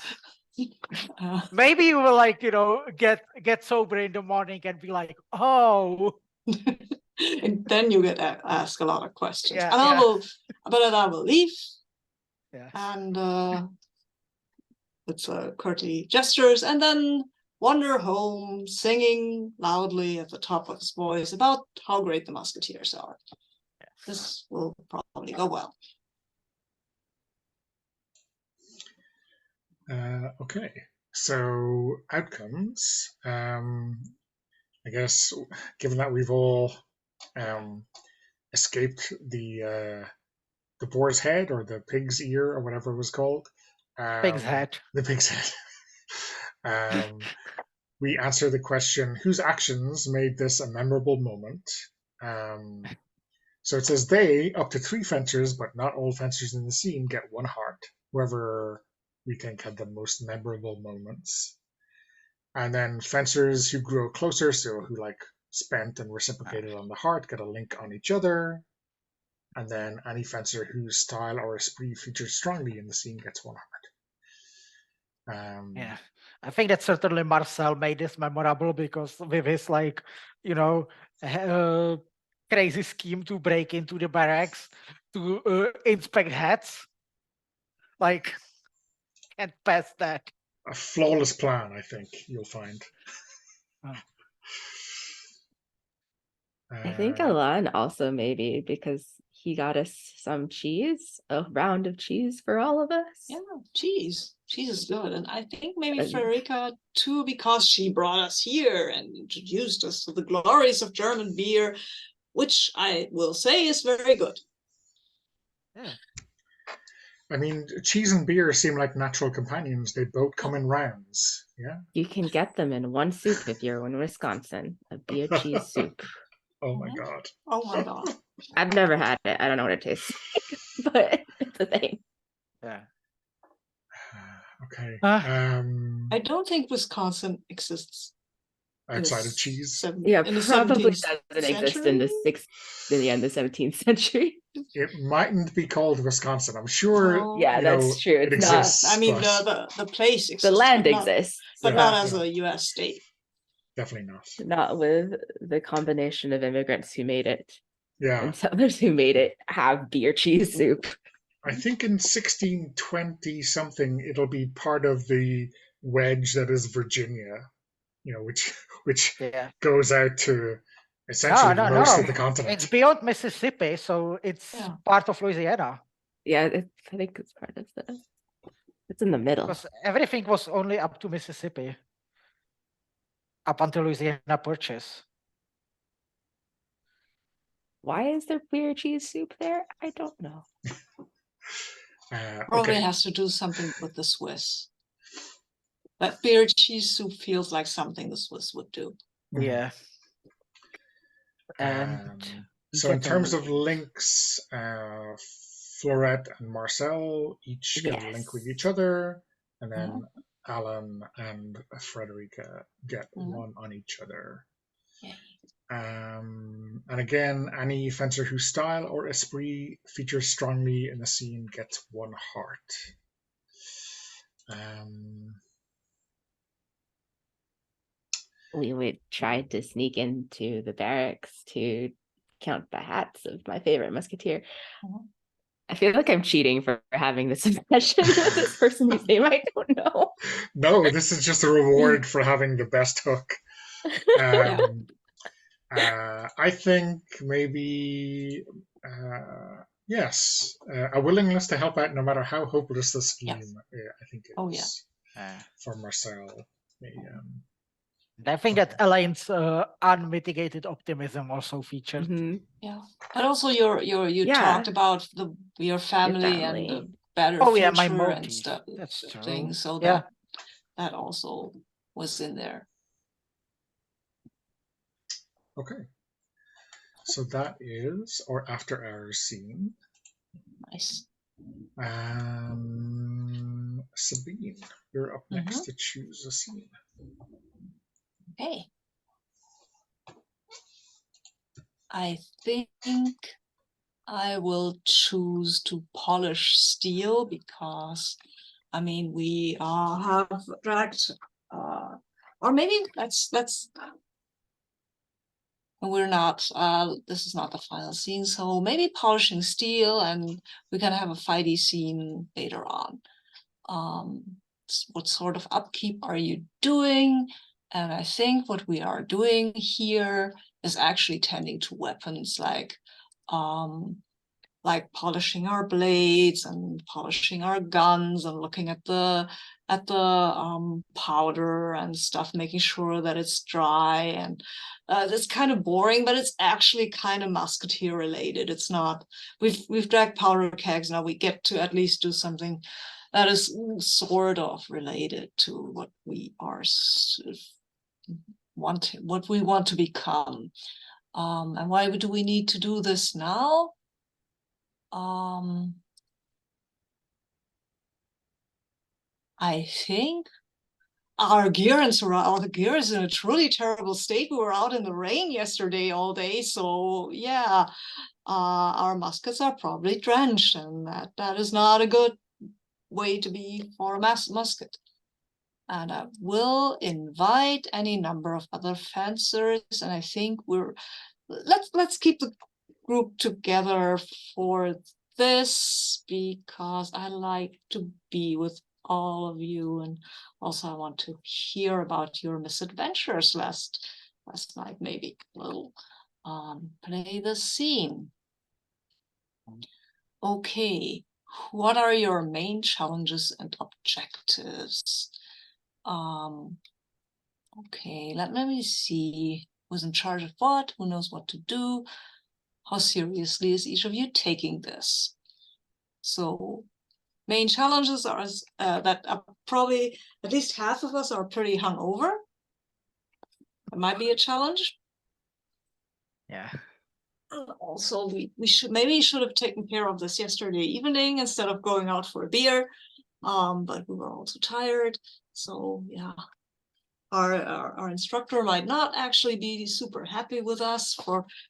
Maybe you will like, you know, get sober in the morning and be like, oh. And then you get asked a lot of questions. Yeah, and I will leave. Yeah. And with courtly gestures, and then wander home, singing loudly at the top of his voice about how great the musketeers are. This will probably go well. Okay, so outcomes. I guess given that we've all escaped the boar's head or the pig's ear or whatever it was called. Pig's head. The pig's head. We answer the question, whose actions made this a memorable moment? So it says they, up to 3 fencers, but not all fencers in the scene, get 1 heart. Whoever we think had the most memorable moments. And then fencers who grow closer, so who like spent and reciprocated on the heart, get a link on each other. And then any fencer whose style or esprit features strongly in the scene gets 1 heart. Yeah, I think that certainly Marcel made this memorable because with his like, you know, crazy scheme to break into the barracks to inspect hats, like, can't pass that. A flawless plan, I think you'll find. I think Alan also maybe, because he got us some cheese, a round of cheese for all of us. Yeah, cheese. Cheese is good. And I think maybe And- Frederica too, because she brought us here and introduced us to the glories of German beer, which I will say is very good. Yeah. I mean, cheese and beer seem like natural companions. They both come in rounds. Yeah. You can get them in one soup if you're in Wisconsin, a beer cheese soup. Oh my Mhm. god. Oh my God. I've never had it. I don't know what it tastes like, but it's a thing. Yeah. Okay. I don't think Wisconsin exists. in the Outside of cheese, Yeah, in the probably 17th doesn't exist in the in the 17th century. it mightn't be called Wisconsin. I'm sure. Oh. Yeah, you that's know, true. It It's not. exists. I mean, but the place exists. The land but not- exists, but Yeah, not yeah. as a U.S. state. Definitely not. not with the combination of immigrants who made it Yeah. and settlers who made it have beer cheese soup. I think in 1620 something it'll be part of the wedge that is Virginia, which Yeah. goes out to essentially No, most no. of the continent. It's beyond Mississippi, so it's Yeah. part of Louisiana. Yeah, I think it's part of the. It's in the middle. Because everything was only up to Mississippi. Up until Louisiana Purchase. Why is there beer cheese soup there? I don't know. Probably Okay. has to do something with the Swiss. That beer cheese soup feels like something the Swiss would do. Mhm. Yeah. And So in get terms a- of links, Florette and Marcel each get a link with Yes. each other, and then Alan and Frederica get Mhm. one on each other. Yay. And again, any fencer whose style or esprit features strongly in the scene gets 1 heart. We would try to sneak into the barracks to count the hats of my favorite musketeer. Mhm. I feel like I'm cheating for having this obsession with this person whose name I don't know. No, this is just a reward for having the best hook. I think maybe yes, a willingness to help out no matter how hopeless the scheme. Yes. I think Oh, yeah. is for Marcel. I think that Elaine's unmitigated optimism also featured. Mhm. Yeah. But also you Yeah. talked about your family and the family. better Oh yeah, future my and motive. stuff. That's true. Things, so Yeah. that also was in there. Okay, so that is our after hours scene. Nice. Sabine, you're up next to choose a scene. Okay. I think I will choose to polish steel because, I mean, we have dragged, or maybe let's. We're not. This is not the final scene, so maybe polishing steel, and we can have a fighty scene later on. What sort of upkeep are you doing? And I think what we are doing here is actually tending to weapons like polishing our blades and polishing our guns and looking at the powder and stuff, making sure that it's dry. And it's kind of boring, but it's actually kind of musketeer related. It's not. We've dragged powder kegs. Now we get to at least do something that is sort of related to what we are what we want to become. And why do we need to do this now? I think our gear is in a truly terrible state. We were out in the rain yesterday all day, so yeah, our muskets are probably drenched, and that is not a good way to be for a musket. And I will invite any number of other fencers, and I think let's keep the group together for this because I like to be with all of you, and also I want to hear about your misadventures last night. Maybe we'll play the scene. Okay, what are your main challenges and objectives? Okay, let me see who's in charge of what, who knows what to do, how seriously is each of you taking this? So main challenges are that probably at least half of us are pretty hungover. It might be a challenge. Yeah. Also, we should have taken care of this yesterday evening instead of going out for a beer. But we were also tired. So yeah, our instructor might not actually be super happy with us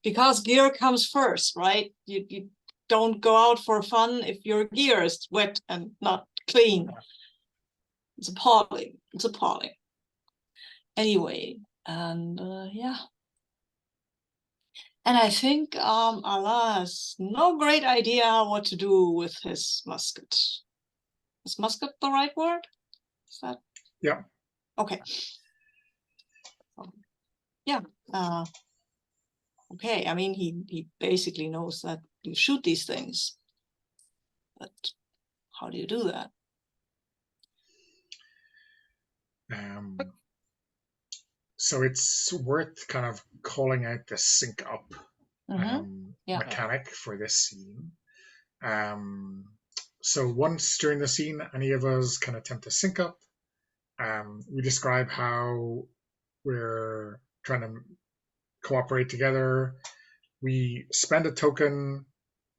because gear comes first, right? You don't go out for fun if your gear is wet and not clean. It's appalling. It's appalling. Anyway, and yeah. And I think Allah has no great idea what to do with his musket. Is musket the right word? Is that? Yeah. Okay. Yeah. Okay. I mean, he basically knows that you shoot these things, but how do you do that? So it's worth kind of calling out the sync up mechanic for this scene. So once during the scene, any of us can attempt to sync up. We describe how we're trying to cooperate together. We spend a token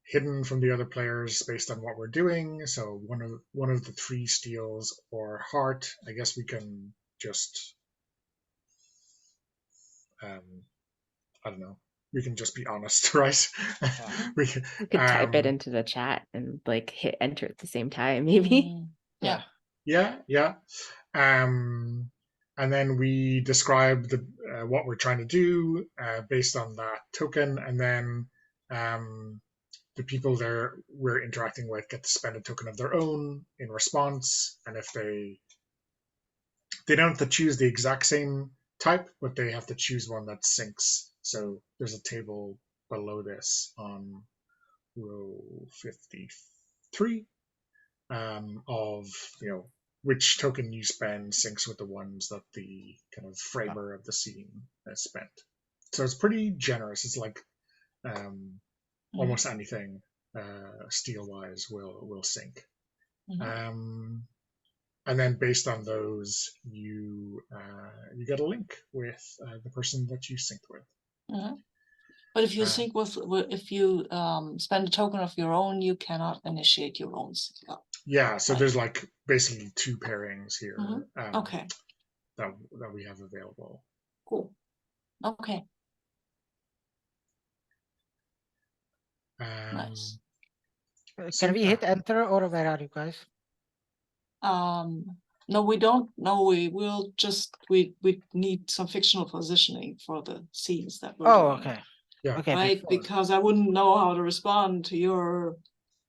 hidden from the other players based on what we're doing. So one of the 3 steals or heart. I guess we can just I don't know. We can just be honest, right? We could type it into the chat and like hit enter at the same time, maybe. Yeah. Yeah. And then we describe what we're trying to do based on that token, and then the people there we're interacting with get to spend a token of their own in response, and if they don't have to choose the exact same type, but they have to choose one that syncs. So there's a table below this on row 53 of which token you spend syncs with the ones that the kind of framer of the scene has spent. So it's pretty generous. It's like almost anything steal wise will sync. And then based on those, you get a link with the person that you synced with. But if you sync if you spend a token of your own, you cannot initiate your own sync up. Yeah, so there's like basically 2 pairings here. Okay. That we have available. Cool. Okay. Nice. Can we hit enter, or where are you guys? No, we don't. No, we need some fictional positioning for the scenes that we're doing. Okay. Yeah. Okay. Right, because I wouldn't know how to respond to your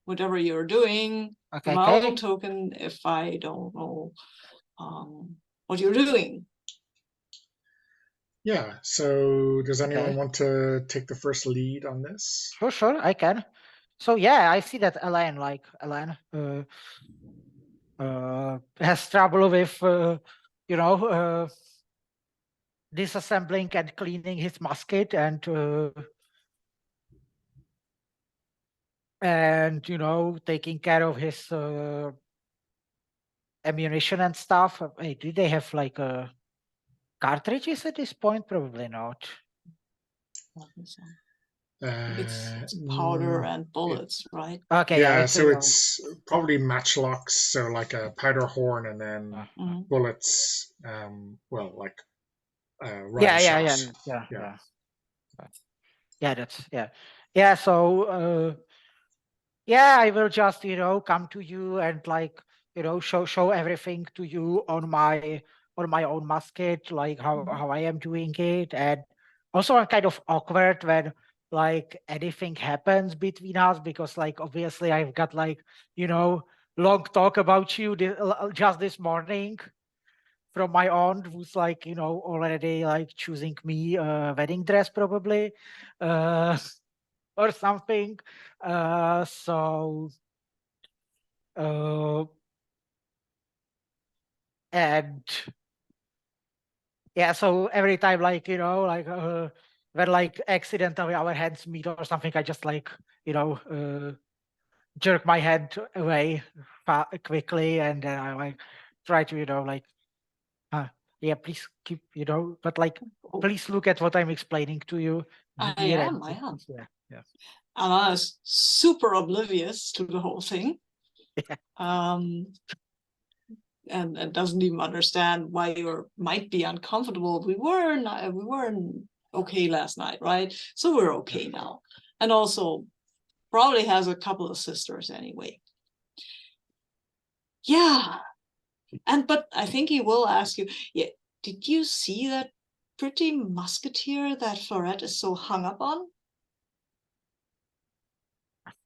whatever you're doing. Okay. My own token if I don't know what you're doing. Yeah. So does anyone want to take the first lead on this? Sure, I can. So yeah, I see that Elaine has trouble with disassembling and cleaning his musket and taking care of his ammunition and stuff. Hey, do they have like cartridges at this point? Probably not. It's powder and bullets, right? Okay. Yeah, so it's probably matchlocks, so like a powder horn and then bullets. Well, like Yeah. So I will just come to you and like show everything to you on my own musket, like how I am doing it. And also I'm kind of awkward when like anything happens between us, because like obviously I've got like long talk about you just this morning from my aunt, who's like already like choosing me a wedding dress probably. or something. So and yeah, so every time, like, you know, like when like accidentally our hands meet or something, I just like, you know, jerk my hand away quickly, and then I like try to, you know, like, yeah, please keep, you know, but like, please look at what I'm explaining to you. I Dear, am. yeah, yeah. Anna is super oblivious to the whole thing. And doesn't even understand why you might be uncomfortable. We weren't okay last night, right? So we're okay now. And also probably has a couple of sisters anyway. Yeah. But I think he will ask you, yeah, did you see that pretty musketeer that Florette is so hung up on?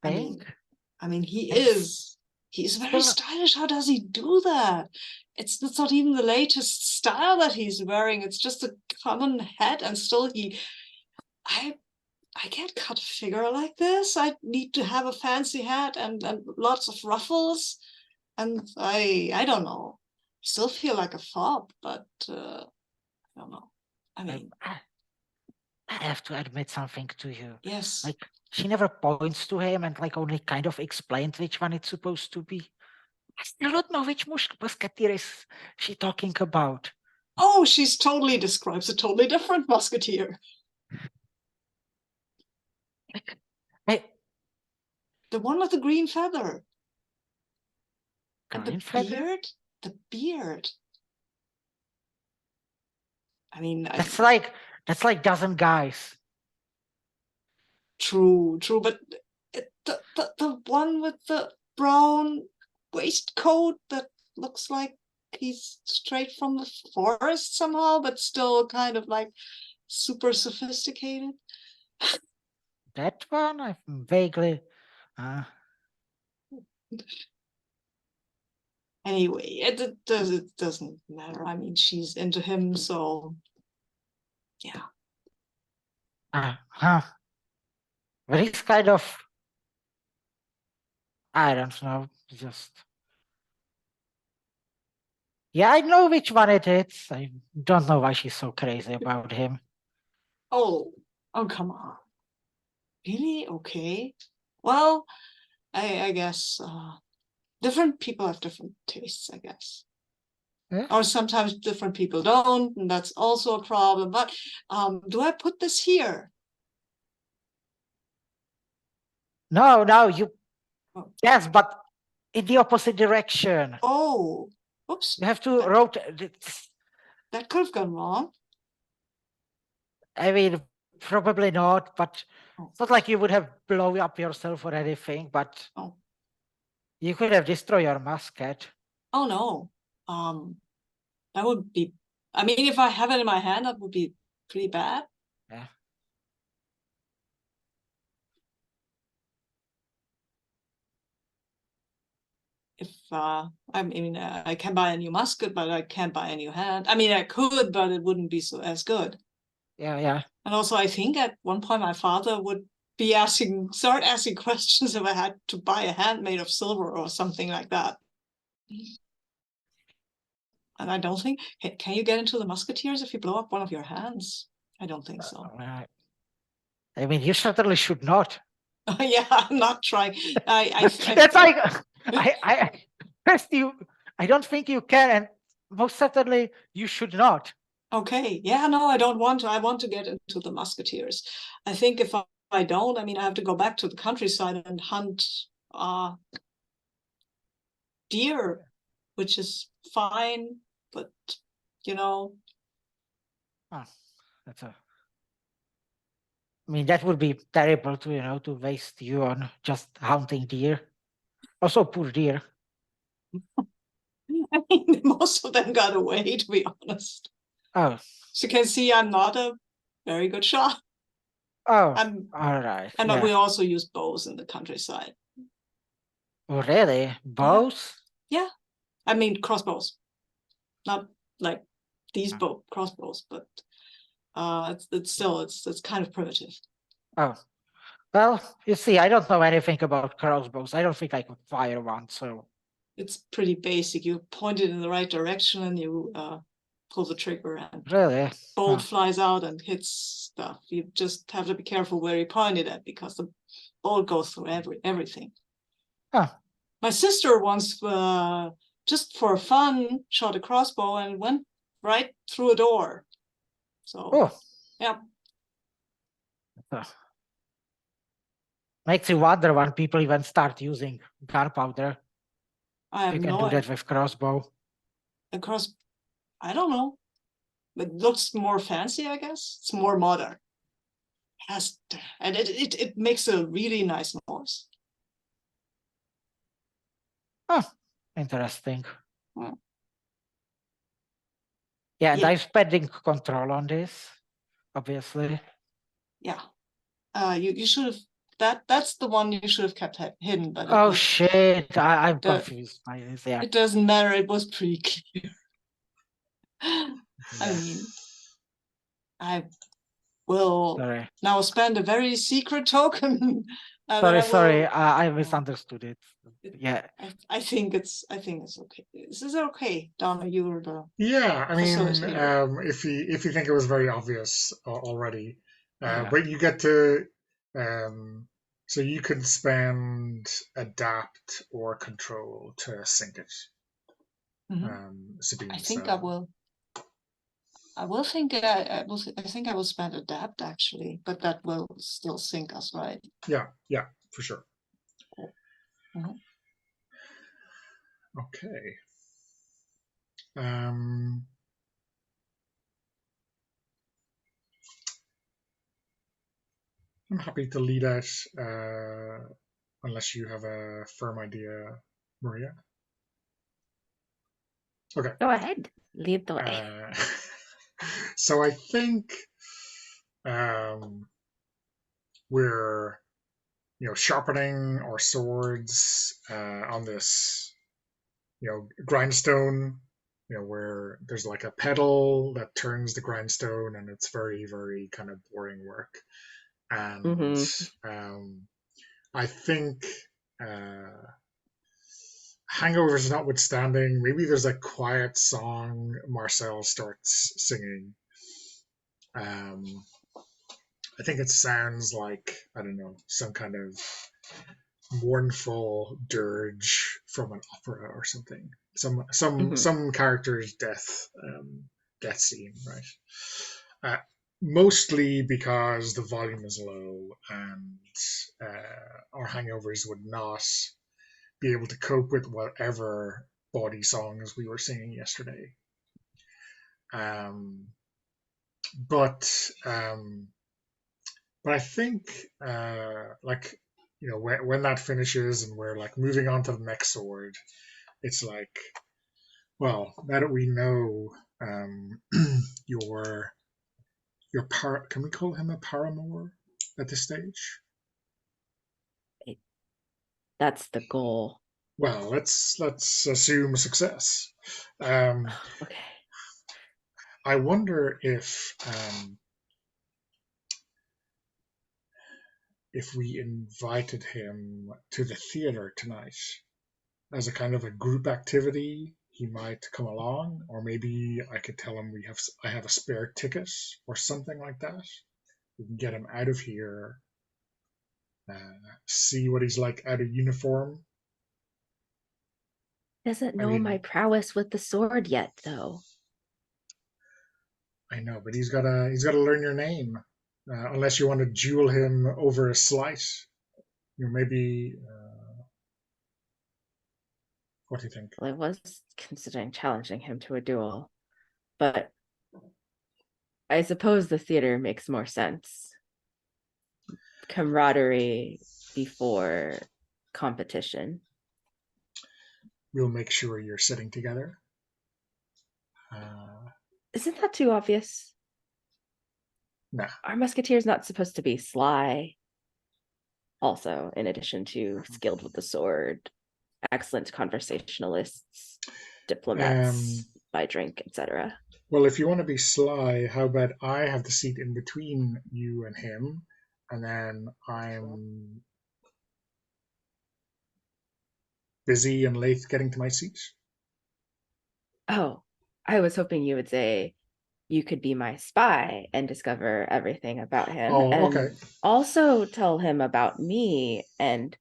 I mean, he's very stylish. How does he do that? It's not even the latest style that he's wearing. It's just a common hat, and still I can't cut a figure like this. I need to have a fancy hat and lots of ruffles. And I don't know. I still feel like a fob, but I don't know. I mean, I have to admit something to you. yes. Like, she never points to him and like only kind of explained which one it's supposed to be. I still don't know which musketeer is she talking about. Oh, she's totally describes a totally different musketeer. Like, the one with the green feather. green and the feather? beard? The beard. I mean, That's like dozen guys. True, but the one with the brown waistcoat that looks like he's straight from the forest somehow, but still kind of like super sophisticated. That one, I vaguely. Anyway, it doesn't matter. I mean, she's into him, so yeah. But he's kind of, I don't know, just. Yeah, I know which one it is. I don't know why she's so crazy about him. Oh, come on. Really? Okay. Well, I guess different people have different tastes, I guess. Yeah. Or sometimes different people don't, and that's also a problem. But do I put this here? No, you. Oh. Yes, but in the opposite direction. Oh, oops. You have to rotate. That could have gone wrong. I mean, probably not, but it's not like you would have blown up yourself or anything, but you could have destroyed your musket. Oh no. That would be, I mean, if I have it in my hand, that would be pretty bad. Yeah. If I mean, I can buy a new musket, but I can't buy a new hand. I mean, I could, but it wouldn't be so as good. Yeah. And also, I think at one point my father would be start asking questions if I had to buy a hand made of silver or something like that. And I don't think, can you get into the musketeers if you blow up one of your hands? I don't think so. I mean, you certainly should not. Yeah, I'm not trying. That's like, I don't think you can, and most certainly you should not. Okay, yeah, no, I don't want to. I want to get into the musketeers. I think if I don't, I mean, I have to go back to the countryside and hunt deer, which is fine, but you know. That's a. I mean, that would be terrible to, to waste you on just hunting deer. Also, poor deer. I mean, most of them got away, to be honest. Oh. So you can see I'm not a very good shot. Oh, all right. And we also use bows in the countryside. Oh, really? Bows? Yeah. I mean, crossbows. Not like these crossbows, but it's still, it's kind of primitive. Oh. Well, you see, I don't know anything about crossbows. I don't think I could fire one, so. It's pretty basic. You point it in the right direction and you pull the trigger and Really? bolt Huh. flies out and hits stuff. You just have to be careful where you point it at because the bolt goes through everything. Huh. My sister once, just for fun, shot a crossbow and went right through a door. So, Oh. yeah. Makes you wonder when people even start using gunpowder. I have You can no do idea. that with crossbow. I don't know. It looks more fancy, I guess. It's more modern. And it makes a really nice noise. Huh. Interesting. Hmm. Yeah, and Yeah. I'm spending control on this, obviously. Yeah. You should have that's the one you should have kept hidden, but Oh shit! I'm confused by this. Yeah. it doesn't matter. It was pretty clear. I Yeah. mean, I will Sorry. now spend a very secret token. that Sorry. I I misunderstood it. Yeah. I think it's okay. This is okay, Donna. You were the Yeah, I mean, facilitator. if you think it was very obvious already, Yeah. but you get to, so you can spend adapt or control to sync it. Sabine, I think so. I will. I will think I think I will spend adapt actually, but that will still sync us, right? Yeah, for sure. Mhm. Okay. I'm happy to lead out, unless you have a firm idea, Maria. Okay. Go ahead. Lead the way. So I think we're sharpening our swords on this grindstone, where there's like a pedal that turns the grindstone, and it's very, very kind of boring work. And I think hangovers notwithstanding, maybe there's a quiet song Marcel starts singing. I think it sounds like, I don't know, some kind of mournful dirge from an opera or something. Some character's death scene, right? Mostly because the volume is low and our hangovers would not be able to cope with whatever bawdy songs we were singing yesterday. But I think when that finishes and we're like moving on to the next sword, it's like, well, now that we know your can we call him a paramour at this stage? That's the goal. Well, let's assume success. Okay. I wonder if we invited him to the theater tonight as a kind of a group activity, he might come along, or maybe I could tell him I have a spare ticket or something like that. We can get him out of here, see what he's like out of uniform. Doesn't know my prowess with the sword yet, though. I know, but he's got to learn your name, unless you want to duel him over a slice. Maybe. What do you think? Well, I was considering challenging him to a duel, but I suppose the theater makes more sense. Camaraderie before competition. We'll make sure you're sitting together. Isn't that too obvious? No. Our musketeer's not supposed to be sly. Also, in addition to skilled with the sword, excellent conversationalists, diplomats, buy drink, etc. Well, if you want to be sly, how about I have the seat in between you and him, and then I'm busy and late getting to my seat. Oh, I was hoping you would say you could be my spy and discover everything about him, Oh, and okay. also tell him about me, and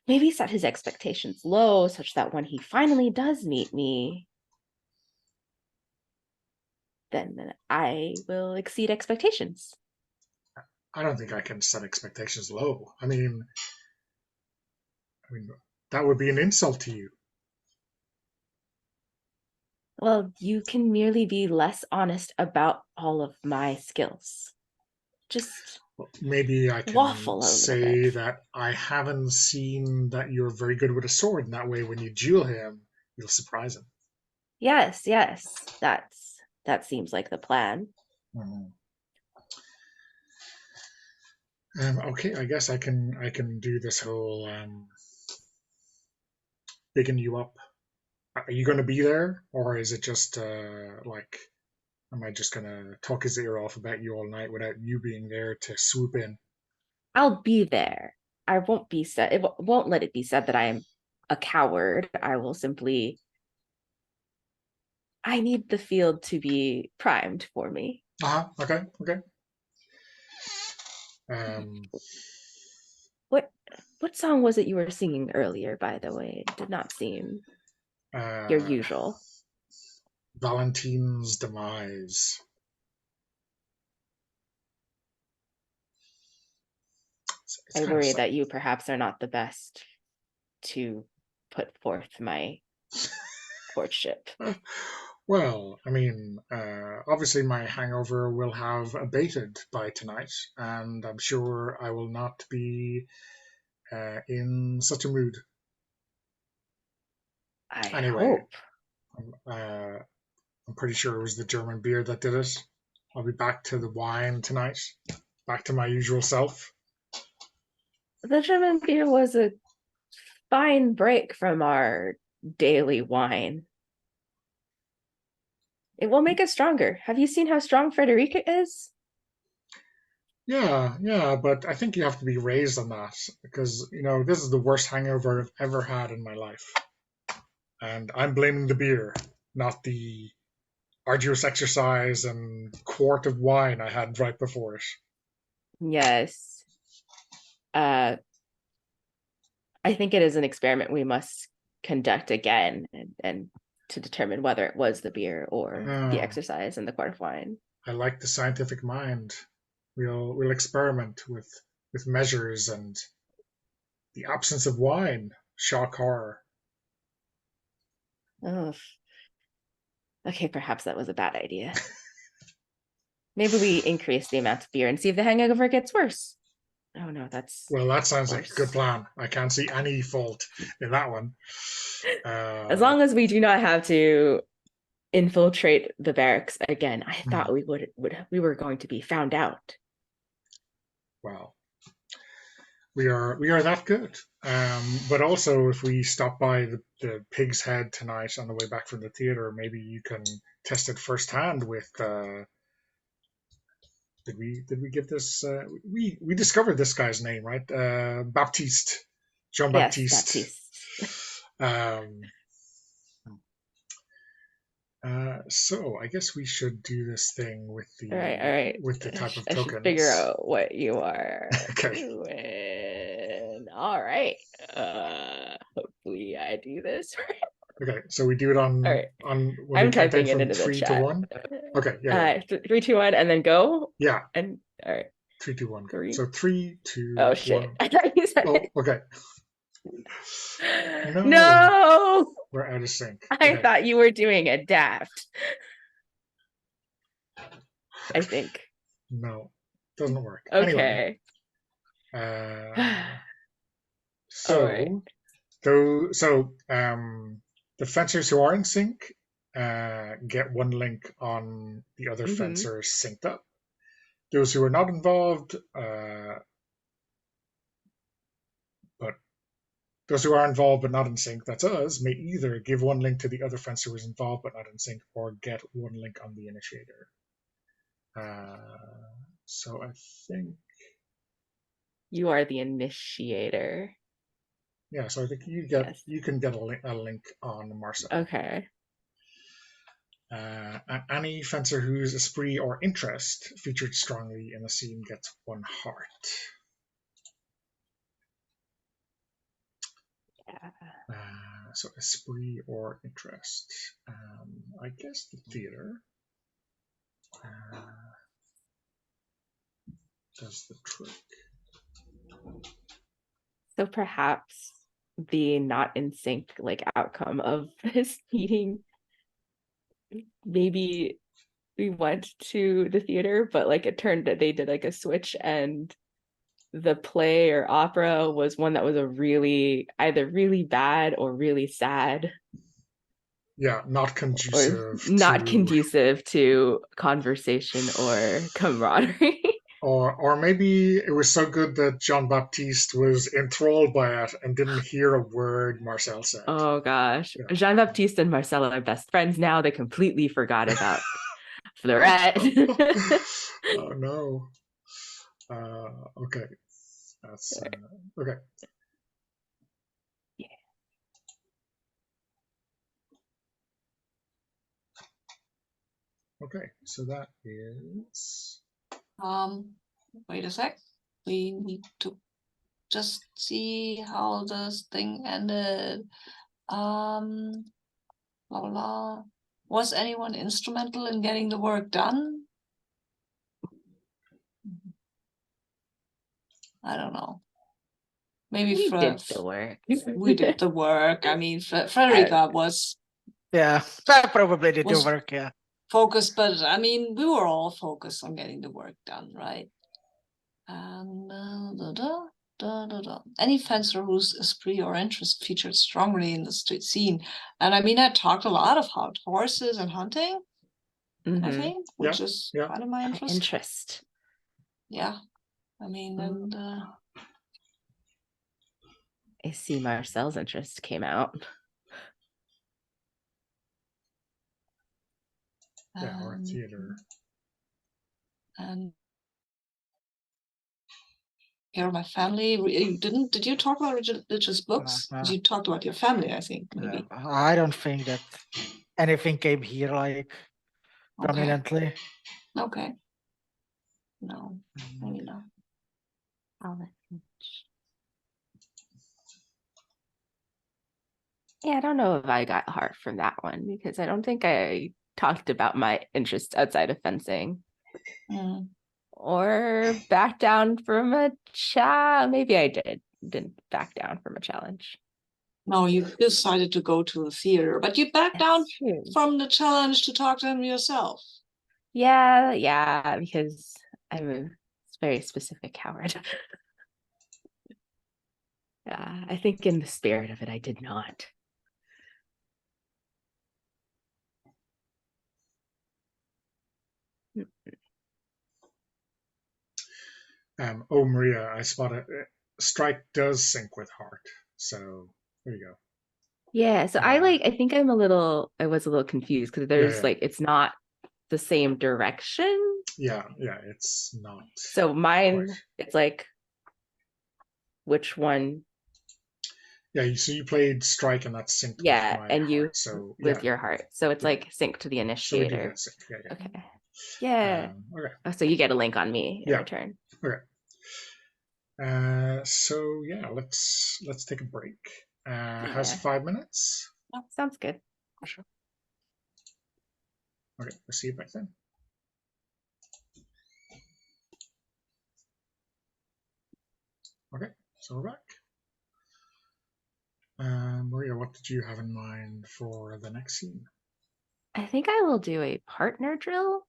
maybe set his expectations low such that when he finally does meet me, then I will exceed expectations. I don't think I can set expectations low. I mean, that would be an insult to you. Well, you can merely be less honest about all of my skills. Just Maybe I can waffle a little say bit. that I haven't seen that you're very good with a sword, and that way when you duel him, you'll surprise him. Yes, that seems like the plan. Mhm. Okay, I guess I can do this whole bigging you up. Are you going to be there, or is it just like, am I just going to talk his ear off about you all night without you being there to swoop in? I'll be there. I won't be said. Won't let it be said that I am a coward. I will simply. I need the field to be primed for me. Okay. Um, What song was it you were singing earlier? By the way, it did not seem your uh, usual. Valentine's Demise. It's I kind of worry sad. that you perhaps are not the best to put forth my courtship. Well, I mean, obviously my hangover will have abated by tonight, and I'm sure I will not be in such a mood. I Anyway, hope. I'm pretty sure it was the German beer that did it. I'll be back to the wine tonight, back to my usual self. The German beer was a fine break from our daily wine. It will make us stronger. Have you seen how strong Frederica is? Yeah, but I think you have to be raised on that because, this is the worst hangover I've ever had in my life. And I'm blaming the beer, not the arduous exercise and quart of wine I had right before it. Yes. I think it is an experiment we must conduct again and to determine whether it was the beer or the Oh, exercise and the quart of wine. I like the scientific mind. We'll experiment with measures and the absence of wine. Shock horror. Oh, okay, perhaps that was a bad idea. Maybe we increase the amount of beer and see if the hangover gets worse. Oh no, that's Well, that sounds like a worse. good plan. I can't see any fault in that one. As long as we do not have to infiltrate the barracks again. I thought we were going to be found out. Well, we are that good. But also, if we stop by the Pig's Head tonight on the way back from the theater, maybe you can test it firsthand with. Did we give this? We discovered this guy's name, right? Baptiste, Jean Yes, Baptiste. Um, so I guess we should do this thing with All right. with the type of I tokens. should figure out what you are Okay. doing. All right. Hopefully I do this right. Okay, so we do it on All right. when I'm we count down typing it from into the 3 to chat. 1. Okay, yeah. 3, 2, 1, and then go. Yeah. And all right. 3, 2, 1. 3. So 3, 2, Oh shit! 1. I thought you said it. Okay. No, we're out of sync. I thought you were doing a daft. I think. No, doesn't work. Okay. Anyway, All the fencers who are in sync get one link on the other fencers synced up. Those who are not involved, those who are involved but not in sync, that's us, may either give one link to the other fencer who is involved but not in sync, or get one link on the initiator. So I think You are the initiator. Yeah, so I think you can get a link on Marcel. Okay. Any fencer whose esprit or interest featured strongly in the scene gets 1 heart. Yeah. So esprit or interest. I guess the theater does the trick. So perhaps the not in sync like outcome of this meeting, maybe we went to the theater, but like it turned that they did like a switch, and the play or opera was one that was either really bad or really sad. Yeah, not Not conducive to conversation or camaraderie. Or maybe it was so good that Jean-Baptiste was enthralled by it and didn't hear a word Marcel said. Oh gosh. Yeah. Jean-Baptiste and Marcel are best friends now. They completely forgot about Fleurette. Oh no. Okay. That's okay. Yeah. Okay, so that is Wait a sec. We need to just see how this thing ended. Blah, blah, blah. Was anyone instrumental in getting the work done? I don't know. Maybe We did the work. we did the work. I mean, Frederica was. Yeah, I probably did the Was- work. Yeah. Focused, but I mean, we were all focused on getting the work done, right? And any fencer whose esprit or interest featured strongly in the street scene. And I mean, I talked a lot about horses and hunting, I think, which is kind of my interest. Yeah. I mean, and I see Marcel's interest came out. Yeah, or theater. And here, my family. Did you talk about religious books? No. You talked about your family, I think, maybe. I don't think that anything came here like prominently. Okay. No, maybe not. Yeah, I don't know if I got heart from that one because I don't think I talked about my interest outside of fencing. Or back down from a challenge. Maybe I didn't back down from a challenge. No, you decided to go to the theater, but you backed down from the challenge to talk to him yourself. Yeah, because I'm a very specific coward. Yeah, I think in the spirit of it, I did not. Maria, I spotted strike does sync with heart. So there you go. Yeah, so I think I was a little confused because there's like it's not the same direction. Yeah, it's not. So mine, it's like which one? Yeah, so you played strike and that's synced with my and you heart. So with your heart. So it's like sync to the initiator. So we do that sync. Yeah. Okay. Yeah. Okay. Oh, so you get a link on me in return. Okay. So yeah, let's take a break. Has 5 minutes? Oh, sounds good. Sure. Okay, we'll see you back then. Okay, so we're back. Maria, what did you have in mind for the next scene? I think I will do a partner drill.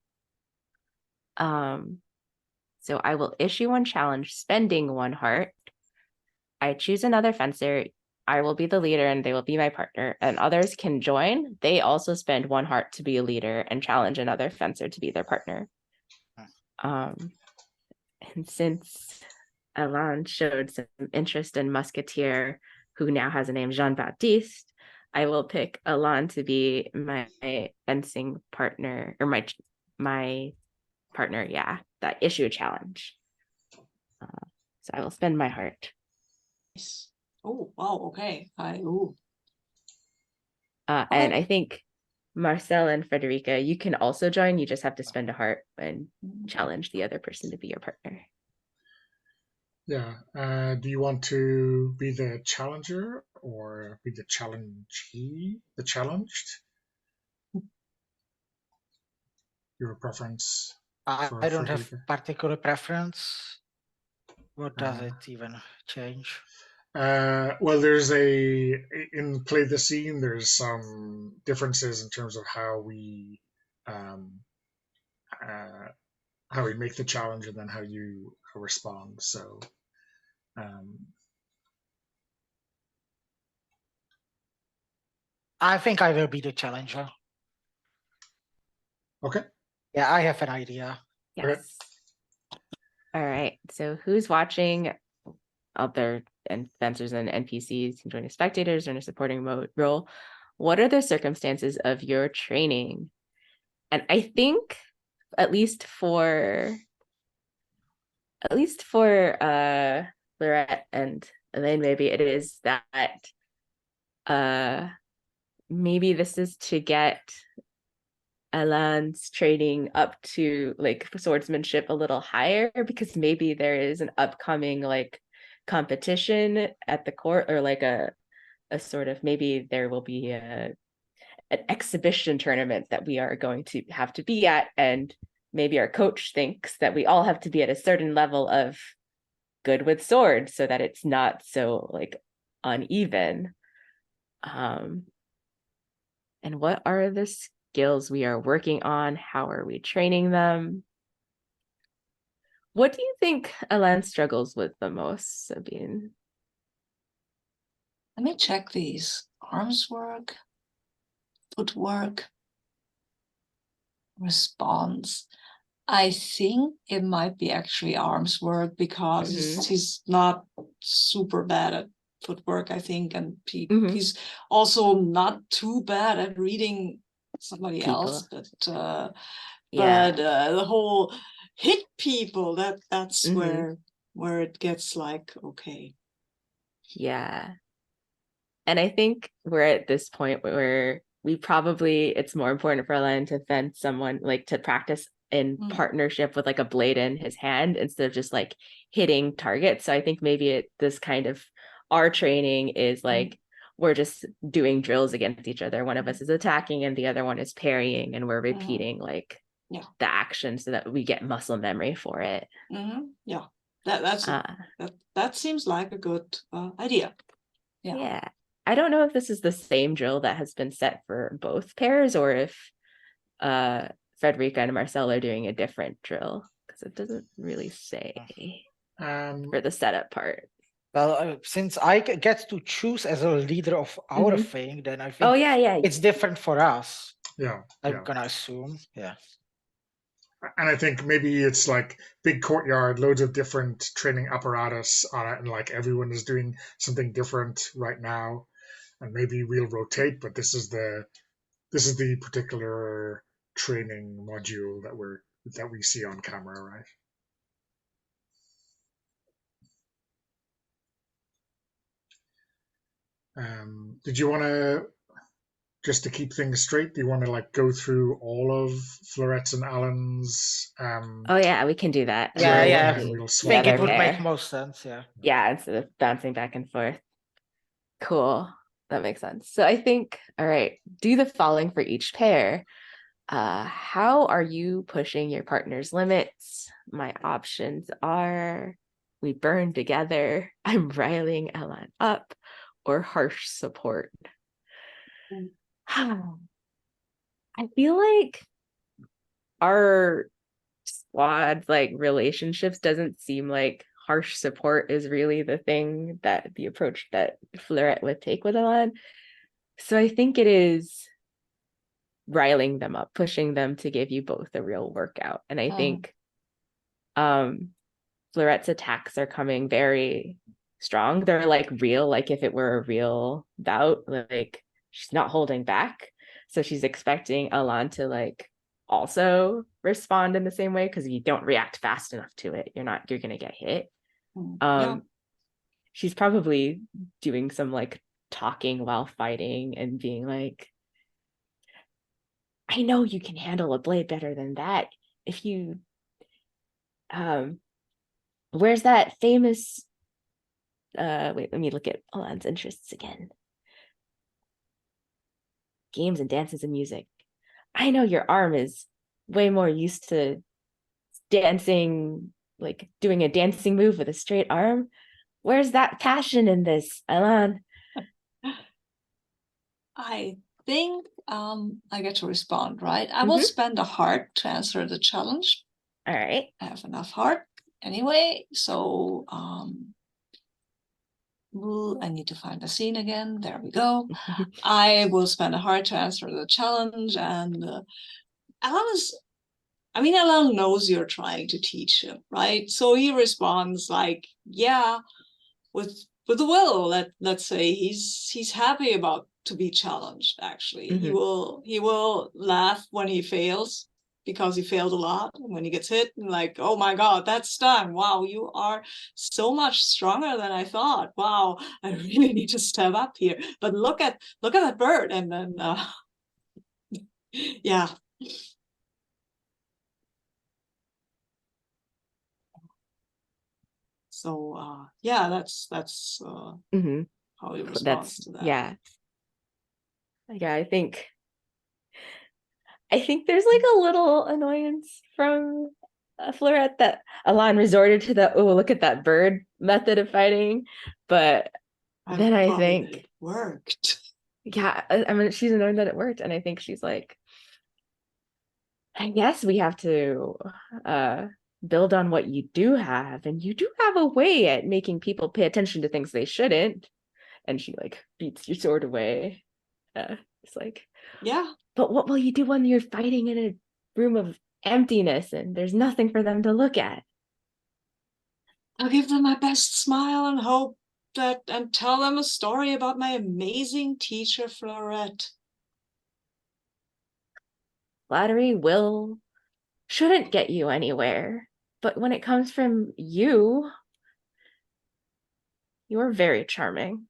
So I will issue 1 challenge, spending 1 heart. I choose another fencer. I will be the leader and they will be my partner, and others can join. They also spend 1 heart to be a leader and challenge another fencer to be their partner. And since Alain showed some interest in Musketeer, who now has a name Jean-Baptiste, I will pick Alain to be my fencing partner, or my partner, that issue a challenge. So I will spend my heart. Nice. Oh, wow, okay. And Okay. I think Marcel and Frederica, you can also join. You just have to spend a heart and challenge the other person to be your partner. Yeah. Do you want to be the challenger or be the challengee? The challenged? Your preference for I don't have Frederica? particular preference. What does Uh, it even change? Well, in Play the Scene, there's some differences in terms of um, how we make the challenge and then how you respond. So, um, I think I will be the challenger. okay. Yeah, I have an idea. Yes. Okay. All right. So who's watching out there, and fencers and NPCs can join as spectators or in a supporting role? What are the circumstances of your training? And I think at least for Lorette and Elaine, maybe it is that maybe this is to get Alain's training up to like swordsmanship a little higher, because maybe there is an upcoming like competition at the court, or like a sort of, maybe there will be an exhibition tournament that we are going to have to be at, and maybe our coach thinks that we all have to be at a certain level of good with swords so that it's not so like uneven. And what are the skills we are working on? How are we training them? What do you think Alain struggles with the most, Sabine? Let me check these. Arms work, footwork, response. I think it might be actually arms work, because he's not super bad at footwork, I think, and he's also not too bad at reading somebody else. But the whole hit people, that's where it gets like, okay. Yeah. And I think we're at this point where it's more important for Alain to fence someone, like to practice in partnership with like a blade in his hand instead of just like hitting targets. So I think maybe this kind of our training is like we're just doing drills against each other. One of us is attacking and the other one is parrying, and we're repeating like the action so that we get muscle memory for it. Yeah, that seems like a good idea. Yeah. I don't know if this is the same drill that has been set for both pairs, or if Frederica and Marcel are doing a different drill, because it doesn't really say for the setup part. Well, since I get to choose as a leader of our thing, then I think it's different for us. Yeah. I'm gonna assume. Yeah. And I think maybe it's like big courtyard, loads of different training apparatus on it, and like everyone is doing something different right now. And maybe we'll rotate, but this is the particular training module that we see on camera, right? Did you want to, just to keep things straight, do you want to like go through all of Florette's and Alan's? Oh yeah, we can do that. Yeah. We'll I think it would make most sense. Yeah, instead of bouncing back and forth. Cool. That makes sense. So I think, all right, do the following for each pair. How are you pushing your partner's limits? My options are: we burn together, I'm riling Ellen up, or harsh support. I feel like our squad like relationships doesn't seem like harsh support is really the approach that Fleurette would take with Ellen. So I think it is riling them up, pushing them to give you both a real workout. And I think Fleurette's attacks are coming very strong. They're like real, like if it were a real bout, like she's not holding back. So she's expecting Alan to like also respond in the same way, because if you don't react fast enough to it, you're gonna get hit. Yeah. She's probably doing some like talking while fighting and being like, I know you can handle a blade better than that. If you where's that famous wait, let me look at Alan's interests again. Games and dances and music. I know your arm is way more used to dancing, like doing a dancing move with a straight arm. Where's that passion in this, Alan? I think I get to respond, right? I will spend a heart to answer the challenge. All right. I have enough heart anyway, so I need to find the scene again. There we go. I will spend a heart to answer the challenge, and Alan knows you're trying to teach him, right? So he responds like, yeah, with the will. Let's say he's happy about to be challenged. Actually, he will laugh when he fails, because he failed a lot. And when he gets hit, like, oh my God, that stung. Wow, you are so much stronger than I thought. Wow, I really need to step up here. But look at that bird, and then yeah. So yeah, that's how he responds to that. Yeah. I think there's like a little annoyance from Florette that Alan resorted to the look at that bird method of fighting, but then I think it worked. Yeah, I mean, she's annoyed that it worked, and I think she's like, I guess we have to build on what you do have, and you do have a way at making people pay attention to things they shouldn't. And she like beats your sword away. It's like, yeah, but what will you do when you're fighting in a room of emptiness and there's nothing for them to look at? I'll give them my best smile and hope and tell them a story about my amazing teacher, Florette. Flattery shouldn't get you anywhere, but when it comes from you are very charming.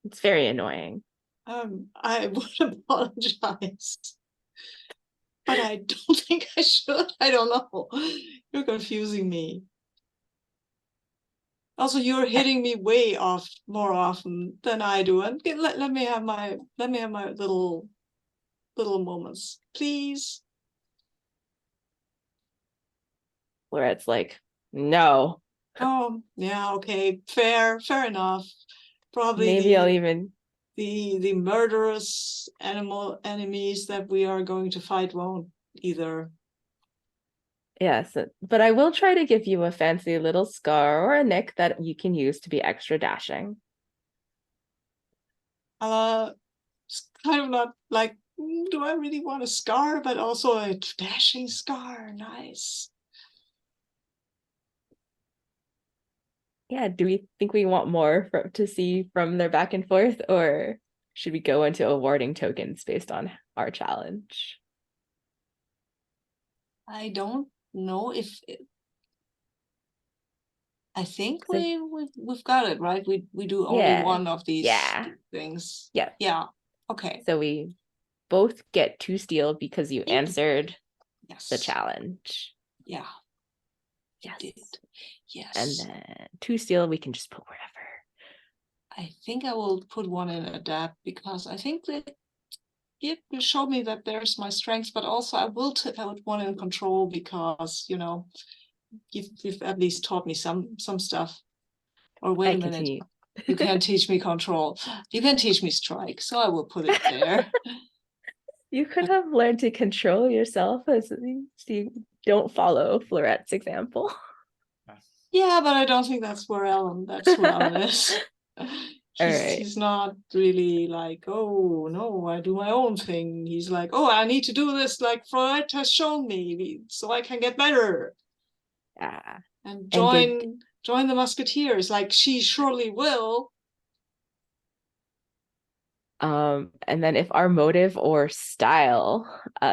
It's very annoying. I would apologize, but I don't think I should. I don't know. You're confusing me. Also, you're hitting me way off more often than I do. And let me have my little moments, please. Where it's like, no. Oh, yeah, okay, fair enough. Probably maybe I'll even the murderous enemies that we are going to fight won't either. Yes, but I will try to give you a fancy little scar or a nick that you can use to be extra dashing. It's kind of not like, do I really want a scar, but also a dashing scar. Nice. Yeah, do we think we want more to see from their back and forth, or should we go into awarding tokens based on our challenge? I don't know if I think we've got it right. We do only one of these things. Yeah. Okay. So we both get 2 steel because you answered the challenge. Yeah. Yes. Did. Yes. And then 2 steel we can just put wherever. I think I will put 1 in adapt, because I think that it showed me that there's my strengths, but also I will put 1 in control, because you've at least taught me some stuff. Or wait a minute, you can't teach me control. You can teach me strike, so I will put it there. You could have learned to control yourself as you don't follow Florette's example. Yeah, but I don't think that's where Alan is. He's not really like, oh no, I do my own thing. He's like, oh, I need to do this like Florette has shown me, so I can get better. Yeah. And join the Musketeers, like she surely will. And then if our motive or style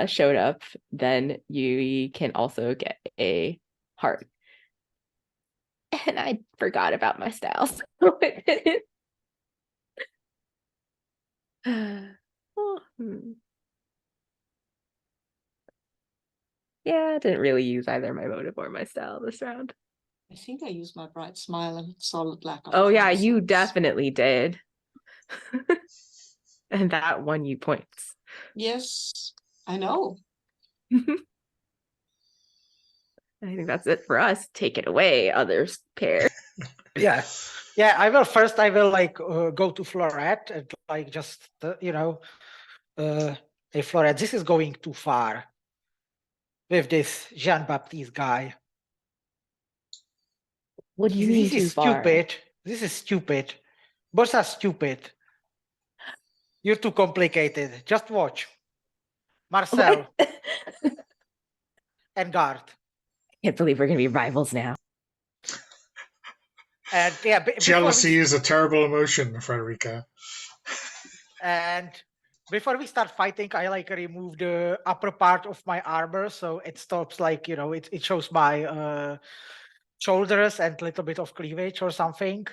showed up, then you can also get a heart. And I forgot about my style, so it didn't. Yeah, I didn't really use either my motive or my style this round. I think I used my bright smile and solid black. Oh yeah, you accents. definitely did. And that won you points. Yes, I know. I think that's it for us. Take it away, others pair. Yeah. Yeah, I will first, I will like go to Florette and like just, you know, hey Florette, this is going too far with this Jean-Baptiste guy. What do you mean This too is far? stupid. This is stupid. Both are stupid. You're too complicated. Just watch. Marcel and Gard. Can't believe we're gonna be rivals now. And yeah, Jealousy is a terrible emotion, Frederica. And before we start fighting, I like remove the upper part of my armor, so it stops like, you know, it shows my shoulders and a little bit of cleavage or something.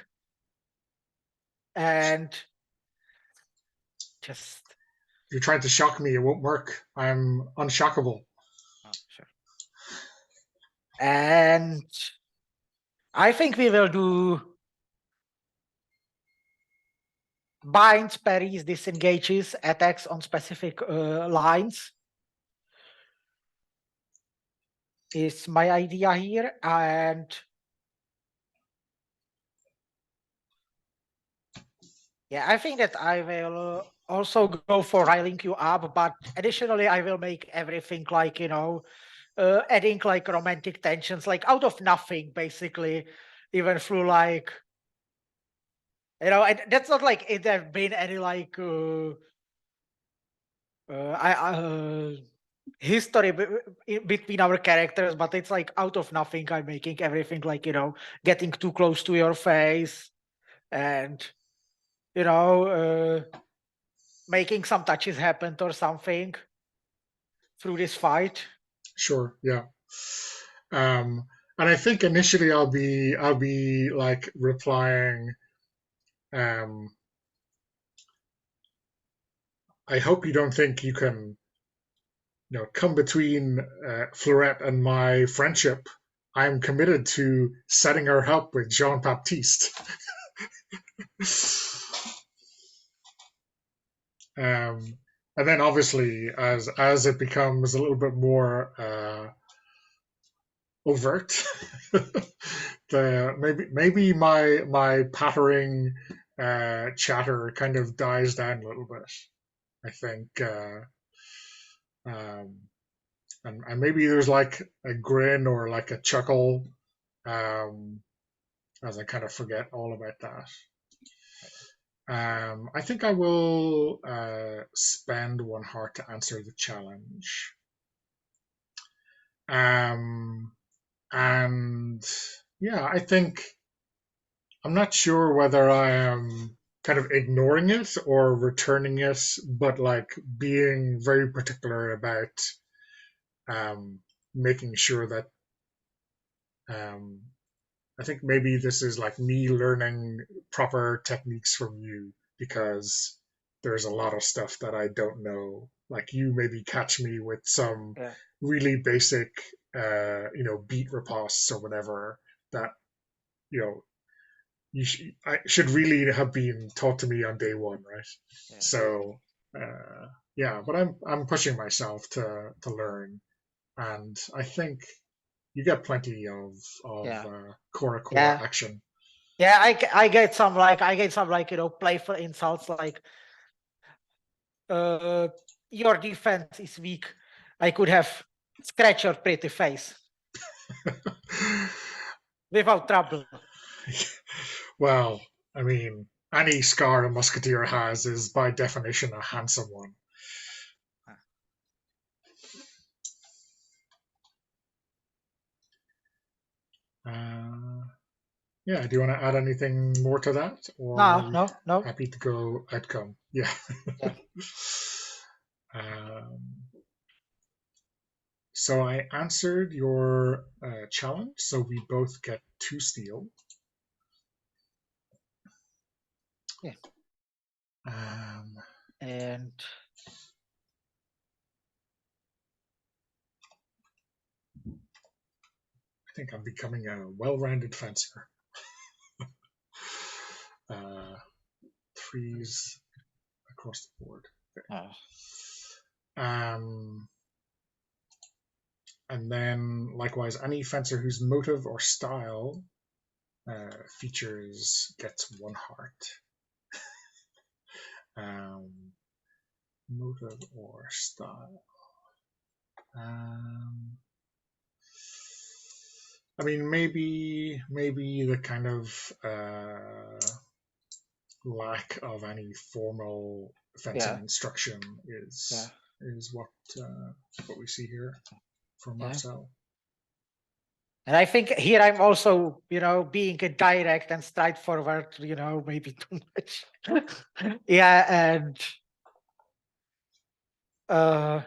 And just You're trying to shock me, it won't work. I'm unshockable. oh, sure. And I think we will do binds, parries, disengages, attacks on specific lines. Is my idea here. And yeah, I think that I will also go for riling you up, but additionally, I will make everything like, you know, adding like romantic tensions, like out of nothing, basically, even through like, you know, and that's not like it have been any like history between our characters, but it's like out of nothing. I'm making everything like, you know, getting too close to your face and, you know, making some touches happen or something through this fight. Sure, yeah. And I think initially I'll be like replying, I hope you don't think you can, you know, come between Florette and my friendship. I'm committed to setting her up with Jean Baptiste. And then obviously as it becomes a little bit more overt, maybe my pattering chatter kind of dies down a little bit. I think, and maybe there's like a grin or like a chuckle, as I kind of forget all about that. I think I will spend 1 heart to answer the challenge. And yeah, I think I'm not sure whether I am kind of ignoring it or returning it, but like being very particular about making sure that I think maybe this is like me learning proper techniques from you, because there's a lot of stuff that I don't know. Like you maybe catch me with some really basic, you know, beat ripostes or whatever that, you know, I should really have been taught to me on day one, right? Yeah. So, yeah, but I'm pushing myself to learn, and I think you get plenty of core action. Yeah, I get some like you know, playful insults like your defense is weak. I could have scratched your pretty face without trouble. Well, I mean, any scar a musketeer has is by definition a handsome one. Yeah, do you want to add anything more to that? Or no. Happy to go outcome. Yeah. So I answered your challenge, so we both get 2 steel. Yeah. Um, And I think I'm becoming a well-rounded fencer. 3s across the board. Okay. And then, likewise, any fencer whose motive or style features gets 1 heart. Motive or style. I mean, maybe the kind of lack of any formal fencing instruction is what we see here from Marcel. And I think here I'm also, being direct and straightforward, maybe too much. Yeah, and yeah,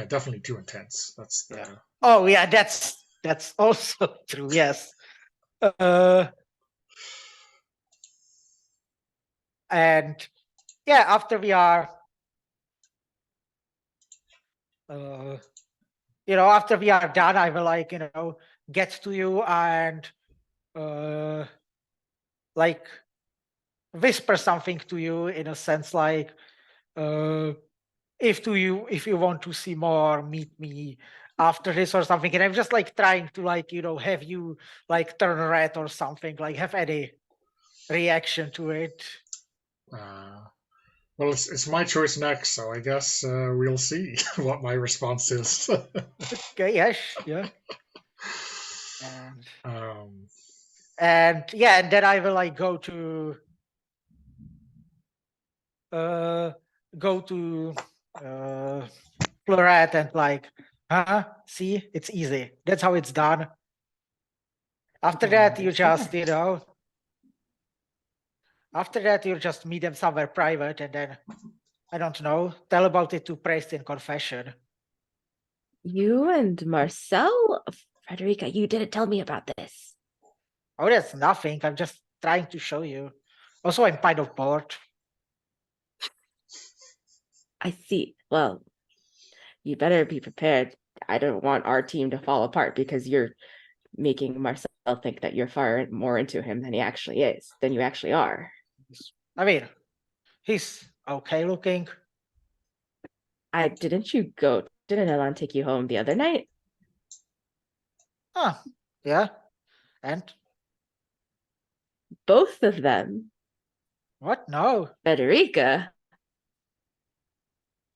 definitely too intense. That's the oh yeah, that's also true. Yes. And yeah, after we are after we are done, I will get to you and whisper something to you in a sense, like if you want to see more, meet me after this or something. And I'm just trying to have you turn red or something, have any reaction to it. Well, it's my choice next, so I guess we'll see what my response is. Okay, yes, yeah. And yeah, and then I will go to Floret and see, it's easy. That's how it's done. After that, you just, after that, you just meet them somewhere private and then, I don't know, tell about it to priest in confession. You and Marcel? Frederica, you didn't tell me about this. Oh, that's nothing. I'm just trying to show you. Also, I'm kind of bored. I see. Well, you better be prepared. I don't want our team to fall apart because you're making Marcel think that you're far more into him than he actually is, than you actually are. I mean, he's okay looking. Didn't Elan take you home the other night? Huh, yeah. And? Both of them. What? No. Frederica.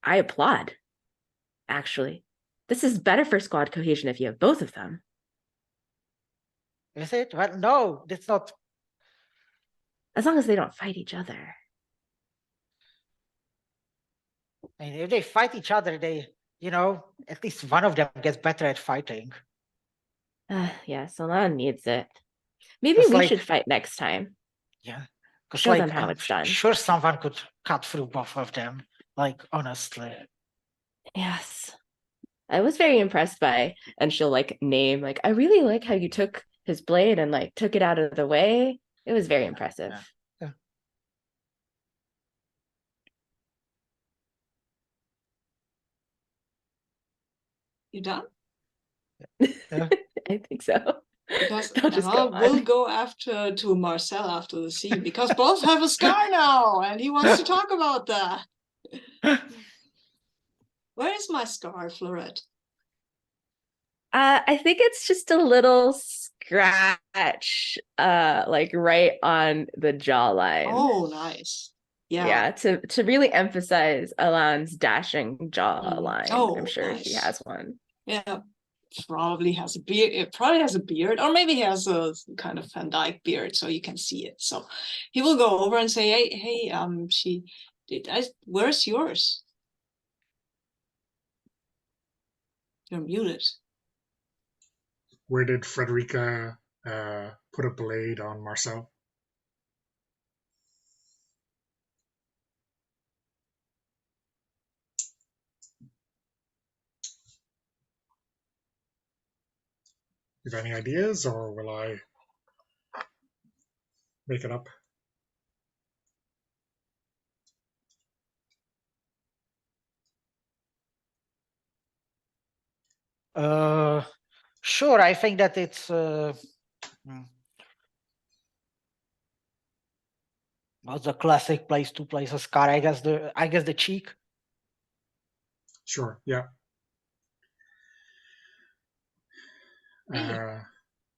I applaud. Actually, this is better for squad cohesion if you have both of them. Is it? Well, no, it's not. As long as they don't fight each other. I mean, if they fight each other, they, at least one of them gets better at fighting. Yeah, Elan needs it. Maybe we should fight next time. Yeah. Show them how it's done. Sure, someone could cut through both of them. Honestly. Yes. I was very impressed by, and she'll name, I really like how you took his blade and took it out of the way. It was very impressive. Yeah. You done? Yeah. I think so. Because we'll go to Marcel after the scene because both have a scar now and he wants to talk about that. Where is my scar, Floret? I think it's just a little scratch, right on the jawline. Oh, nice. Yeah, to really emphasize Elan's dashing jawline. Oh, I'm sure nice. he has one. Yeah, probably has a beard. It probably has a beard, or maybe he has a kind of Van Dyke beard, so you can see it. So he will go over and say, "Hey, where's yours? You're muted." Where did Frederica put a blade on Marcel? You have any ideas, or will I make it up? Sure, I think that it's what's the classic place to place a scar? I guess the cheek. Sure. Yeah. Hey,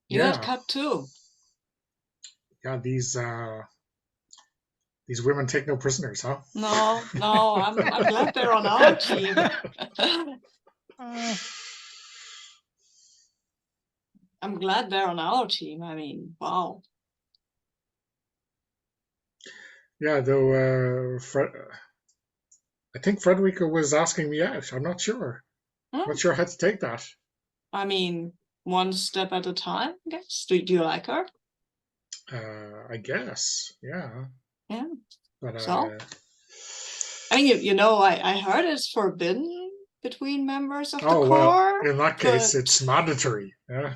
you yeah. got cut too. Yeah. These women take no prisoners, huh? No, I'm glad they're on our team. I'm glad they're on our team. I mean, wow. Yeah, though I think Frederica was asking me out. I'm not sure. Not sure how to take that. I mean, one step at a time, I guess. Do you like her? I guess. Yeah. Yeah. But So? I mean, you know, I heard it's forbidden between members of the Corps. Well, in that case, it's mandatory. Yeah.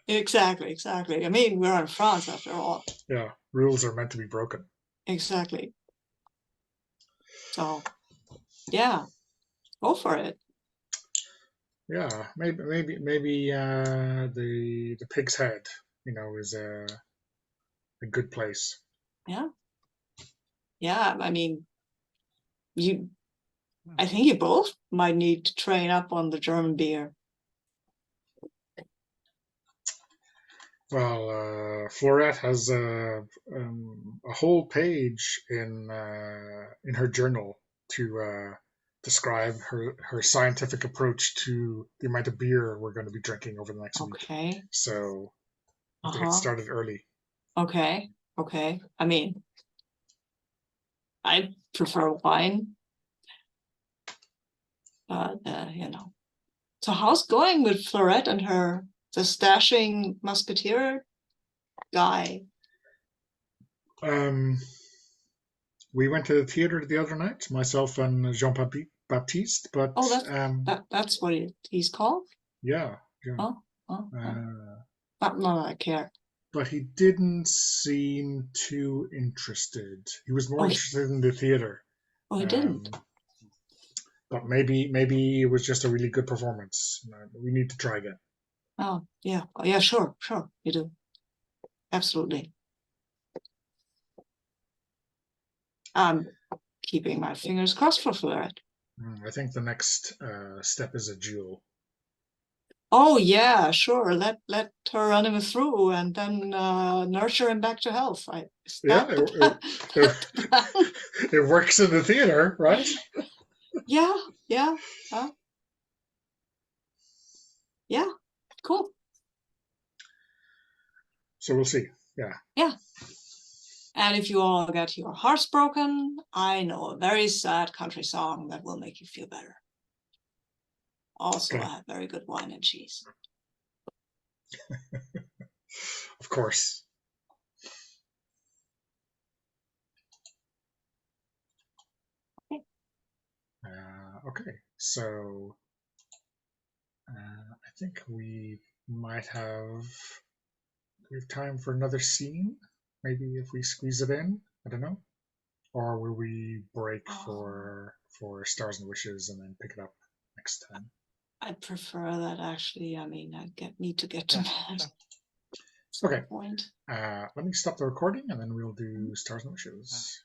Exactly. I mean, we're in France after all. Yeah, rules are meant to be broken. Exactly. So, yeah, go for it. Yeah, maybe the pig's head, is a good place. Yeah. Yeah, I mean, I think you both might need to train up on the German beer. Well, Florette has a whole page in her journal to describe her scientific approach to the amount of beer we're going to be drinking over the next week. Okay. So I have to get started early. Okay. I mean, I prefer wine. But, So how's it going with Florette and the stashing musketeer guy? We went to the theater the other night, myself and Jean-Baptiste, but that's what he's called? Yeah. Oh. Not I care. But he didn't seem too interested. He was more interested in the theater. Oh, he didn't. But maybe it was just a really good performance. We need to try again. Oh, yeah. Oh, yeah, sure. You do. Absolutely. I'm keeping my fingers crossed for Florette. I think the next step is a duel. Oh, yeah, sure. Let her run him through and then nurture him back to health. It works in the theater, right? Yeah. Cool. So we'll see. Yeah. And if you all get your hearts broken, I know a very sad country song that will make you feel better. Also, I have very good wine and cheese. Of course. Okay, so I think we might have time for another scene. Maybe if we squeeze it in, I don't know. Or will we break for Stars and Wishes and then pick it up next time? I prefer that, actually. I mean, need to get to that. Okay. Let me stop the recording and then we'll do Stars and Wishes.